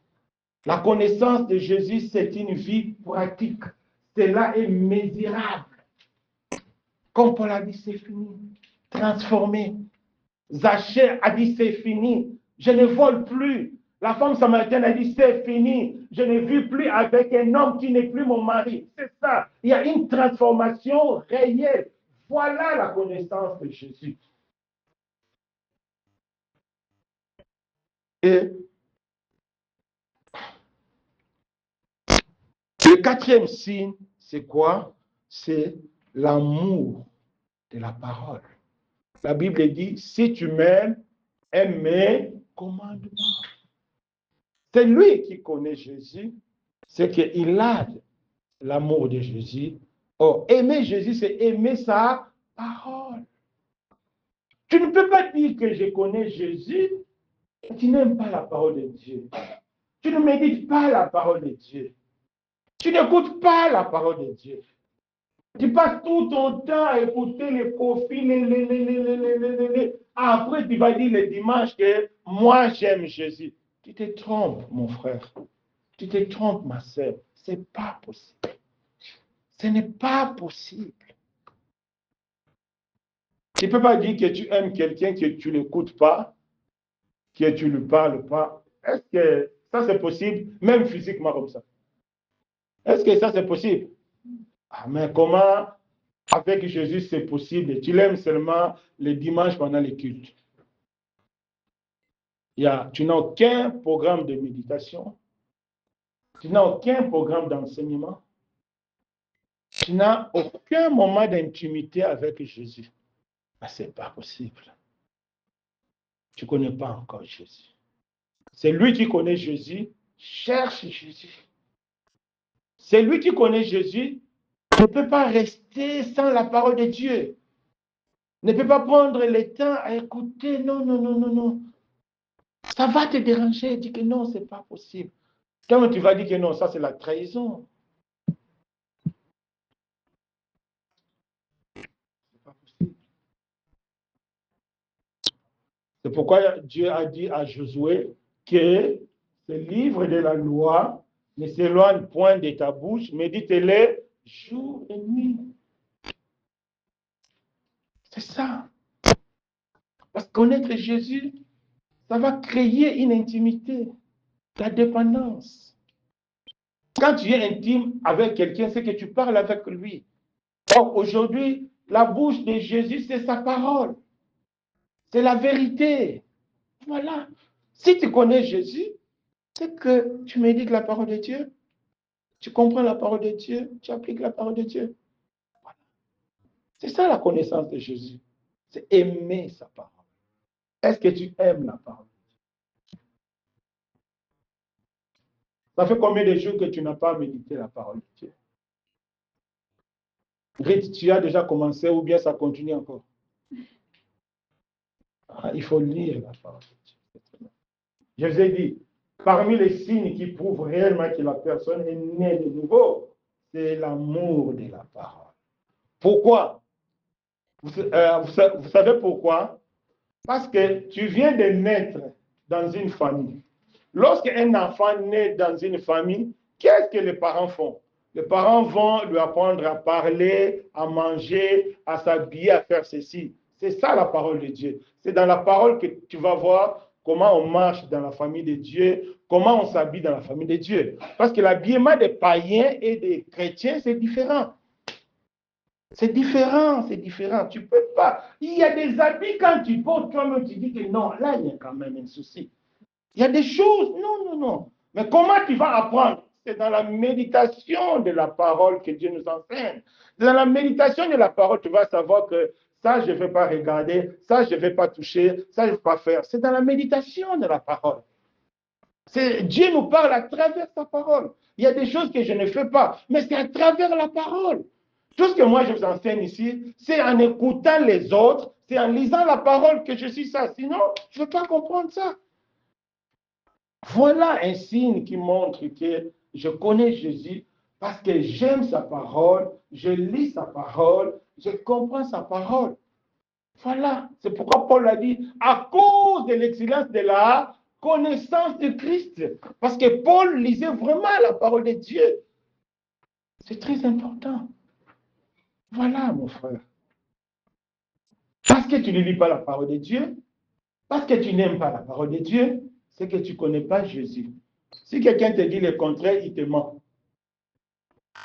La connaissance de Jésus, c'est une vie pratique. Cela est mesurable. Comme Paul a dit, c'est fini. Transformé. Zachée a dit, c'est fini. Je ne vole plus. La femme samaritaine a dit, c'est fini. Je ne vis plus avec un homme qui n'est plus mon mari. C'est ça. Il y a une transformation réelle. Voilà la connaissance de Jésus. Et le quatrième signe, c'est quoi? C'est l'amour de la parole. La Bible dit, si tu m'aimes, aime mes commandements. C'est lui qui connaît Jésus, c'est qu'il a l'amour de Jésus. Or, aimer Jésus, c'est aimer sa parole. Tu ne peux pas dire que je connais Jésus et tu n'aimes pas la parole de Dieu. Tu ne médites pas la parole de Dieu. Tu n'écoutes pas la parole de Dieu. Tu passes tout ton temps à écouter les profils. Après, tu vas dire le dimanche que moi, j'aime Jésus. Tu te trompes, mon frère. Tu te trompes, ma soeur. Ce n'est pas possible. Ce n'est pas possible. Tu ne peux pas dire que tu aimes quelqu'un, que tu ne l'écoutes pas, que tu ne lui parles pas. Est-ce que ça, c'est possible, même physiquement comme ça? Est-ce que ça, c'est possible? Ah, mais comment, avec Jésus, c'est possible? Tu l'aimes seulement le dimanche pendant les cultes. Tu n'as aucun programme de méditation. Tu n'as aucun programme d'enseignement. Tu n'as aucun moment d'intimité avec Jésus. Ce n'est pas possible. tu ne connais pas encore Jésus. C'est lui qui connaît Jésus, cherche Jésus. C'est lui qui connaît Jésus, ne peut pas rester sans la parole de Dieu. Ne peut pas prendre le temps à écouter. Non, non, non, non, non. Ça va te déranger. Dis que non, ce n'est pas possible. Quand tu vas dire que non, ça c'est la trahison. C'est pas possible. C'est pourquoi Dieu a dit à Josué que ce livre de la loi ne s'éloigne point de ta bouche, médite-le jour et nuit. C'est ça. Parce que connaître Jésus, ça va créer une intimité, la dépendance. Quand tu es intime avec quelqu'un, c'est que tu parles avec lui. Or, aujourd'hui, la bouche de Jésus, c'est sa parole. C'est la vérité. Voilà. Si tu connais Jésus, c'est que tu médites la parole de Dieu, tu comprends la parole de Dieu, tu appliques la parole de Dieu. Voilà. C'est ça la connaissance de Jésus. C'est aimer sa parole. Est-ce que tu aimes la parole? Ça fait combien de jours que tu n'as pas médité la parole de Dieu? Rite, tu as déjà commencé ou bien ça continue encore? Il faut lire la parole de Dieu. Je vous ai dit, parmi les signes qui prouvent réellement que la personne est née de nouveau, c'est l'amour de la parole. Pourquoi? Vous savez pourquoi? Parce que tu viens de naître dans une famille. Lorsqu'un enfant naît dans une famille, qu'est-ce que les parents font? Les parents vont lui apprendre à parler, à manger, à s'habiller, à faire ceci. C'est ça la parole de Dieu. C'est dans la parole que tu vas voir comment on marche dans la famille de Dieu, comment on s'habille dans la famille de Dieu. Parce que l'habillement des païens et des chrétiens, c'est différent. C'est différent, c'est différent. Tu ne peux pas. Il y a des habits quand tu portes, toi-même, tu dis que non, là, il y a quand même un souci. Il y a des choses, non, non, non. Mais comment tu vas apprendre? C'est dans la méditation de la parole que Dieu nous enseigne. Dans la méditation de la parole, tu vas savoir que ça, je ne vais pas regarder, ça, je ne vais pas toucher, ça, je ne vais pas faire. C'est dans la méditation de la parole. Dieu nous parle à travers sa parole. Il y a des choses que je ne fais pas, mais c'est à travers la parole. Tout ce que moi je vous enseigne ici, c'est en écoutant les autres, c'est en lisant la parole que je suis ça. Sinon, je ne vais pas comprendre ça. Voilà un signe qui montre que je connais Jésus parce que j'aime sa parole, je lis sa parole, je comprends sa parole. Voilà, c'est pourquoi Paul a dit, à cause de l'excellence de la connaissance de Christ. Parce que Paul lisait vraiment la parole de Dieu. C'est très important. Voilà, mon frère. Parce que tu ne lis pas la parole de Dieu, parce que tu n'aimes pas la parole de Dieu, c'est que tu ne connais pas Jésus. Si quelqu'un te dit le contraire, il te ment.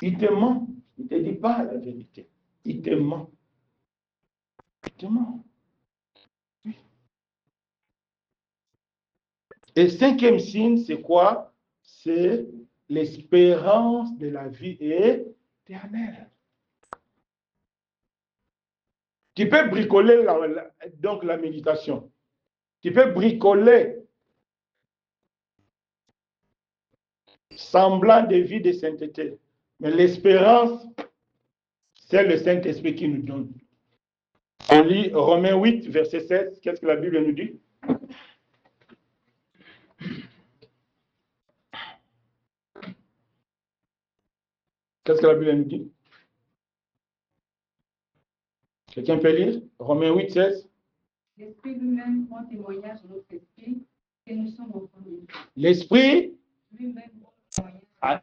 Il te ment. Il ne te dit pas la vérité. Il te ment. Il te ment. Oui. Et cinquième signe, c'est quoi? C'est l'espérance de la vie éternelle. Tu peux bricoler donc la méditation. Tu peux bricoler semblant de vie de sainteté. Mais l'espérance, c'est le Saint-Esprit qui nous donne. On lit Romains 8, verset 16. Qu'est-ce que la Bible nous dit? Qu'est-ce que la Bible nous dit? Quelqu'un peut lire? Romains 8, 16. L'Esprit lui-même rend témoignage à notre esprit que nous sommes enfants de Dieu. L'Esprit Lui-même rend témoignage.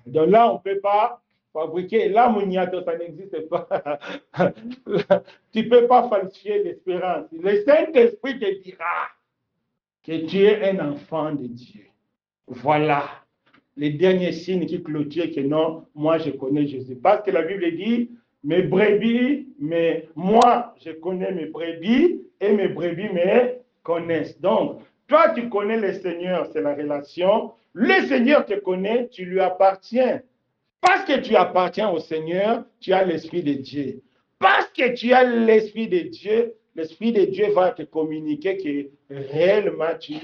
Donc là, on ne peut pas fabriquer. Là, moniato, ça n'existe pas. Tu ne peux pas falsifier l'espérance. Le Saint-Esprit te dira que tu es un enfant de Dieu. Voilà. Les derniers signes qui clôturent que non, moi je connais Jésus. Parce que la Bible dit, mes brebis, mais moi je connais mes brebis et mes brebis me connaissent. Donc, toi tu connais le Seigneur, c'est la relation. Le Seigneur te connaît, tu lui appartiens. Parce que tu appartiens au Seigneur, tu as l'Esprit de Dieu. Parce que tu as l'Esprit de Dieu, l'Esprit de Dieu va te communiquer que réellement tu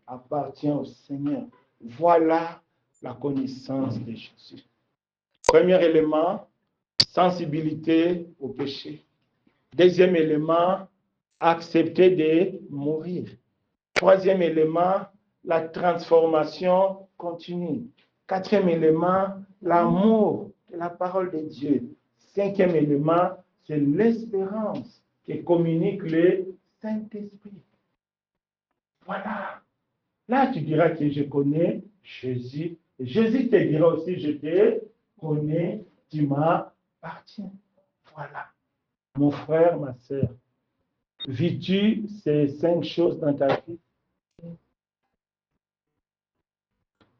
appartiens au Seigneur. Voilà la connaissance de Jésus. Premier élément, sensibilité au péché. Deuxième élément, accepter de mourir. Troisième élément, la transformation continue. Quatrième élément, l'amour de la parole de Dieu. Cinquième élément, c'est l'espérance qui communique le Saint-Esprit. Voilà. Là, tu diras que je connais Jésus. Et Jésus te dira aussi, je te connais, tu m'appartiens. Voilà. Mon frère, ma sœur, vis-tu ces 5 choses dans ta vie?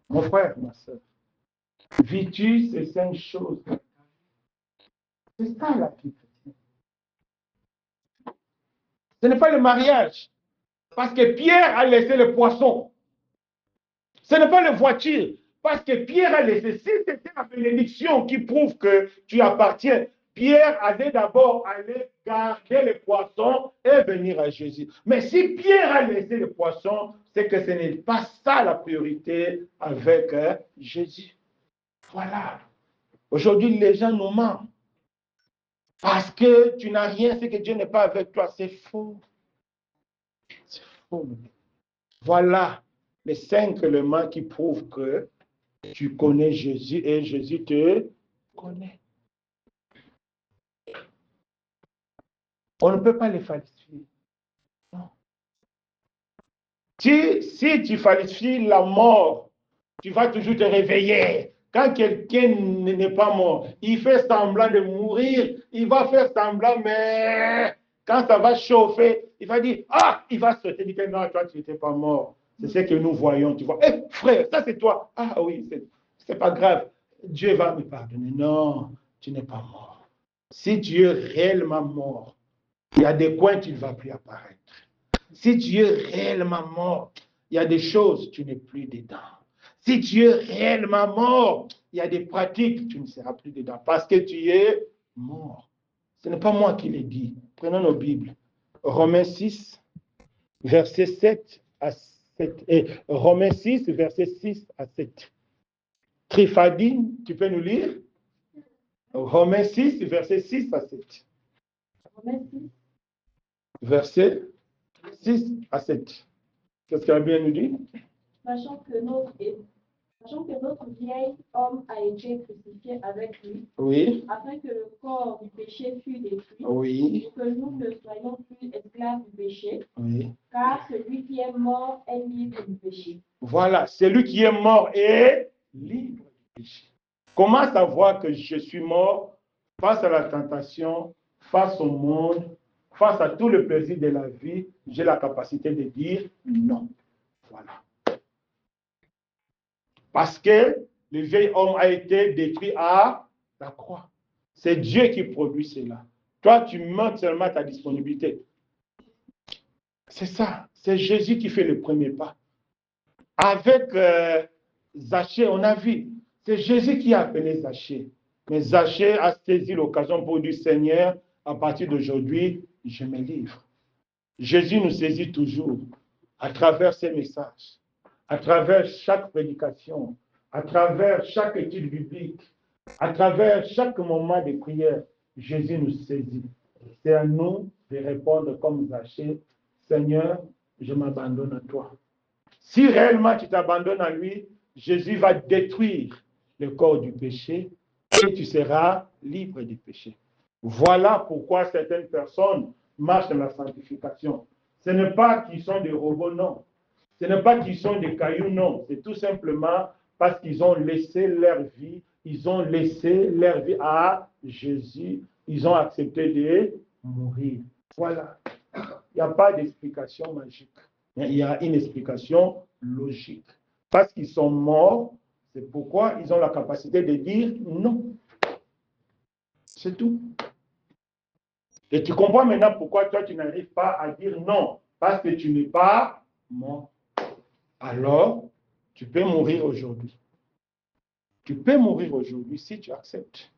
Mon frère, ma sœur, vis-tu ces 5 choses? C'est ça la vie chrétienne. Ce n'est pas le mariage. Parce que Pierre a laissé le poisson. Ce n'est pas la voiture. Parce que Pierre a laissé. Si c'était la bénédiction qui prouve que tu appartiens, Pierre allait d'abord aller garder le poisson et venir à Jésus. Mais si Pierre a laissé le poisson, c'est que ce n'est pas ça la priorité avec Jésus. Voilà. Aujourd'hui, les gens nous mentent. Parce que tu n'as rien, c'est que Dieu n'est pas avec toi. C'est faux. C'est faux. Voilà les 5 éléments qui prouvent que tu connais Jésus et Jésus te connaît. On ne peut pas les falsifier. Non. Si tu falsifies la mort, tu vas toujours te réveiller. Quand quelqu'un n'est pas mort, il fait semblant de mourir, il va faire semblant, mais quand ça va chauffer, il va dire, ah, il va sauter, il dit, non, toi, tu n'étais pas mort. C'est ce que nous voyons, tu vois. Eh, frère, ça c'est toi. Ah oui, c'est pas grave. Dieu va me pardonner. Non, tu n'es pas mort. Si tu es réellement mort, il y a des coins, tu ne vas plus apparaître. Si tu es réellement mort, il y a des choses, tu n'es plus dedans. Si tu es réellement mort, il y a des pratiques, tu ne seras plus dedans parce que tu es mort. Ce n'est pas moi qui l'ai dit. Prenons nos Bibles. Romains 6, verset 7 à 7. Et Romains 6, verset 6 à 7. Trifadine, tu peux nous lire? Romains 6, verset 6 à 7. Romains 6. Verset 6 à 7. Qu'est-ce qu'elle a bien nous dit? Sachant que notre vieil homme a été crucifié avec lui, Oui. afin que le corps du péché fût détruit, Oui. et que nous ne soyons plus esclaves du péché, Oui. car celui qui est mort est libre du péché. Voilà, celui qui est mort est libre du péché. Comment savoir que je suis mort face à la tentation, face au monde, face à tout le plaisir de la vie? J'ai la capacité de dire non. Voilà. Parce que le vieil homme a été détruit à la croix. C'est Dieu qui produit cela. Toi, tu montres seulement ta disponibilité. C'est ça. C'est Jésus qui fait le premier pas. Avec Zachée, on a vu. C'est Jésus qui a appelé Zachée. Mais Zachée a saisi l'occasion pour dire, Seigneur, à partir d'aujourd'hui, je me livre. Jésus nous saisit toujours à travers ses messages, à travers chaque prédication, à travers chaque étude biblique, à travers chaque moment de prière. Jésus nous saisit. C'est à nous de répondre comme Zachée, Seigneur, je m'abandonne à toi. Si réellement tu t'abandonnes à lui, Jésus va détruire le corps du péché et tu seras libre du péché. Voilà pourquoi certaines personnes marchent dans la sanctification. Ce n'est pas qu'ils sont des robots, non. Ce n'est pas qu'ils sont des cailloux, non. C'est tout simplement parce qu'ils ont laissé leur vie, à Jésus. Ils ont accepté de mourir. Voilà. Il n'y a pas d'explication magique. Il y a une explication logique. Parce qu'ils sont morts, c'est pourquoi ils ont la capacité de dire non. C'est tout. Et tu comprends maintenant pourquoi toi, tu n'arrives pas à dire non. Parce que tu n'es pas mort. Alors, tu peux mourir aujourd'hui. Tu peux mourir aujourd'hui si tu acceptes.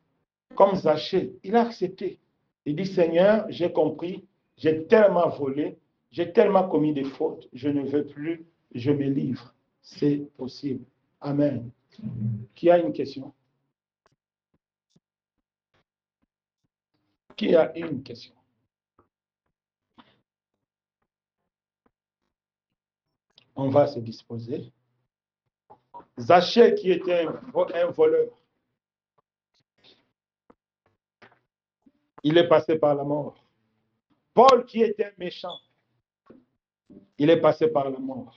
Comme Zachée, il a accepté. Il dit, Seigneur, j'ai compris, j'ai tellement volé, j'ai tellement commis des fautes, je ne veux plus, je me livre. C'est possible. Amen. Qui a une question? Qui a une question? On va se disposer. Zachée qui était un voleur, il est passé par la mort. Paul qui était méchant, il est passé par la mort.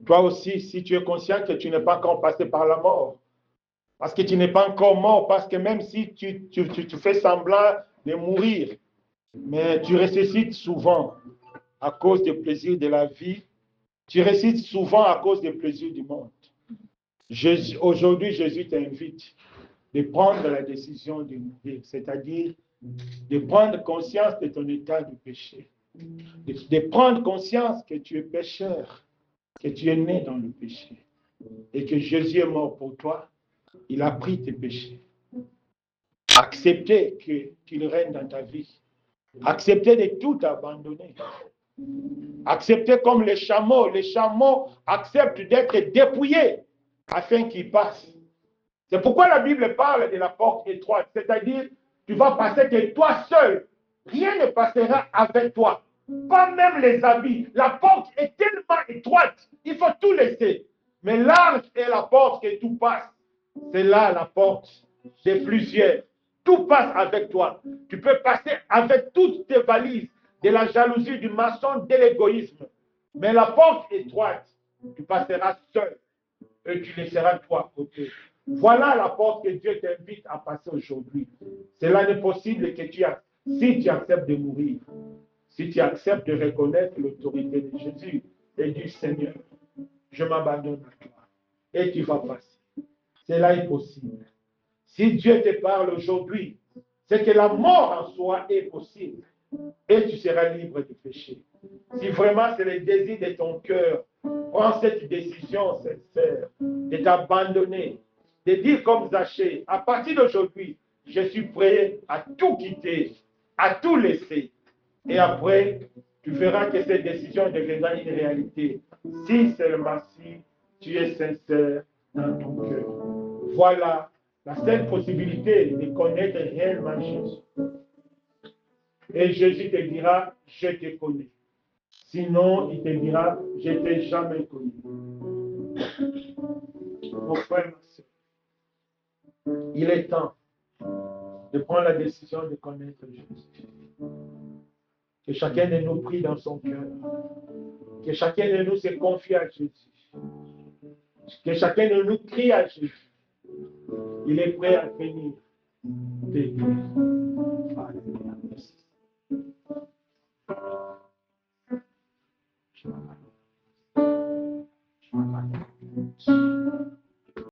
Toi aussi, si tu es conscient que tu n'es pas encore passé par la mort, parce que tu n'es pas encore mort, parce que même si tu fais semblant de mourir, mais tu ressuscites souvent à cause des plaisirs de la vie, tu ressuscites souvent à cause des plaisirs du monde. Aujourd'hui, Jésus t'invite de prendre la décision de mourir, c'est-à-dire de prendre conscience de ton état de péché, de prendre conscience que tu es pécheur, que tu es né dans le péché et que Jésus est mort pour toi. Il a pris tes péchés. Accepter qu'il règne dans ta vie. Accepter de tout abandonner. Accepter comme les chameaux. Les chameaux acceptent d'être dépouillés afin qu'ils passent. C'est pourquoi la Bible parle de la porte étroite. C'est-à-dire, tu vas passer que toi seul. Rien ne passera avec toi. Pas même les habits. La porte est tellement étroite. Il faut tout laisser. Mais large est la porte que tout passe. C'est là la porte de plusieurs. Tout passe avec toi. Tu peux passer avec toutes tes valises, de la jalousie, du mensonge, de l'égoïsme. Mais la porte étroite, tu passeras seul et tu laisseras toi côté. Voilà la porte que Dieu t'invite à passer aujourd'hui. Cela n'est possible que si tu acceptes de mourir, si tu acceptes de reconnaître l'autorité de Jésus et du Seigneur, je m'abandonne à toi et tu vas passer. Cela est possible. Si Dieu te parle aujourd'hui, c'est que la mort en soi est possible et tu seras libre de péché. Si vraiment c'est le désir de ton cœur, prends cette décision sincère de t'abandonner, de dire comme Zachée, à partir d'aujourd'hui, je suis prêt à tout quitter, à tout laisser. Et après, tu verras que cette décision deviendra une réalité. Si seulement si tu es sincère dans ton cœur. Voilà la seule possibilité de connaître réellement Jésus. Et Jésus te dira, je te connais. Sinon, il te dira, je ne t'ai jamais connu. Mon frère, ma soeur, il est temps de prendre la décision de connaître Jésus. Que chacun de nous prie dans son cœur. Que chacun de nous se confie à Jésus. Que chacun de nous crie à Jésus. Il est prêt à venir t'aider. Alléluia. Merci.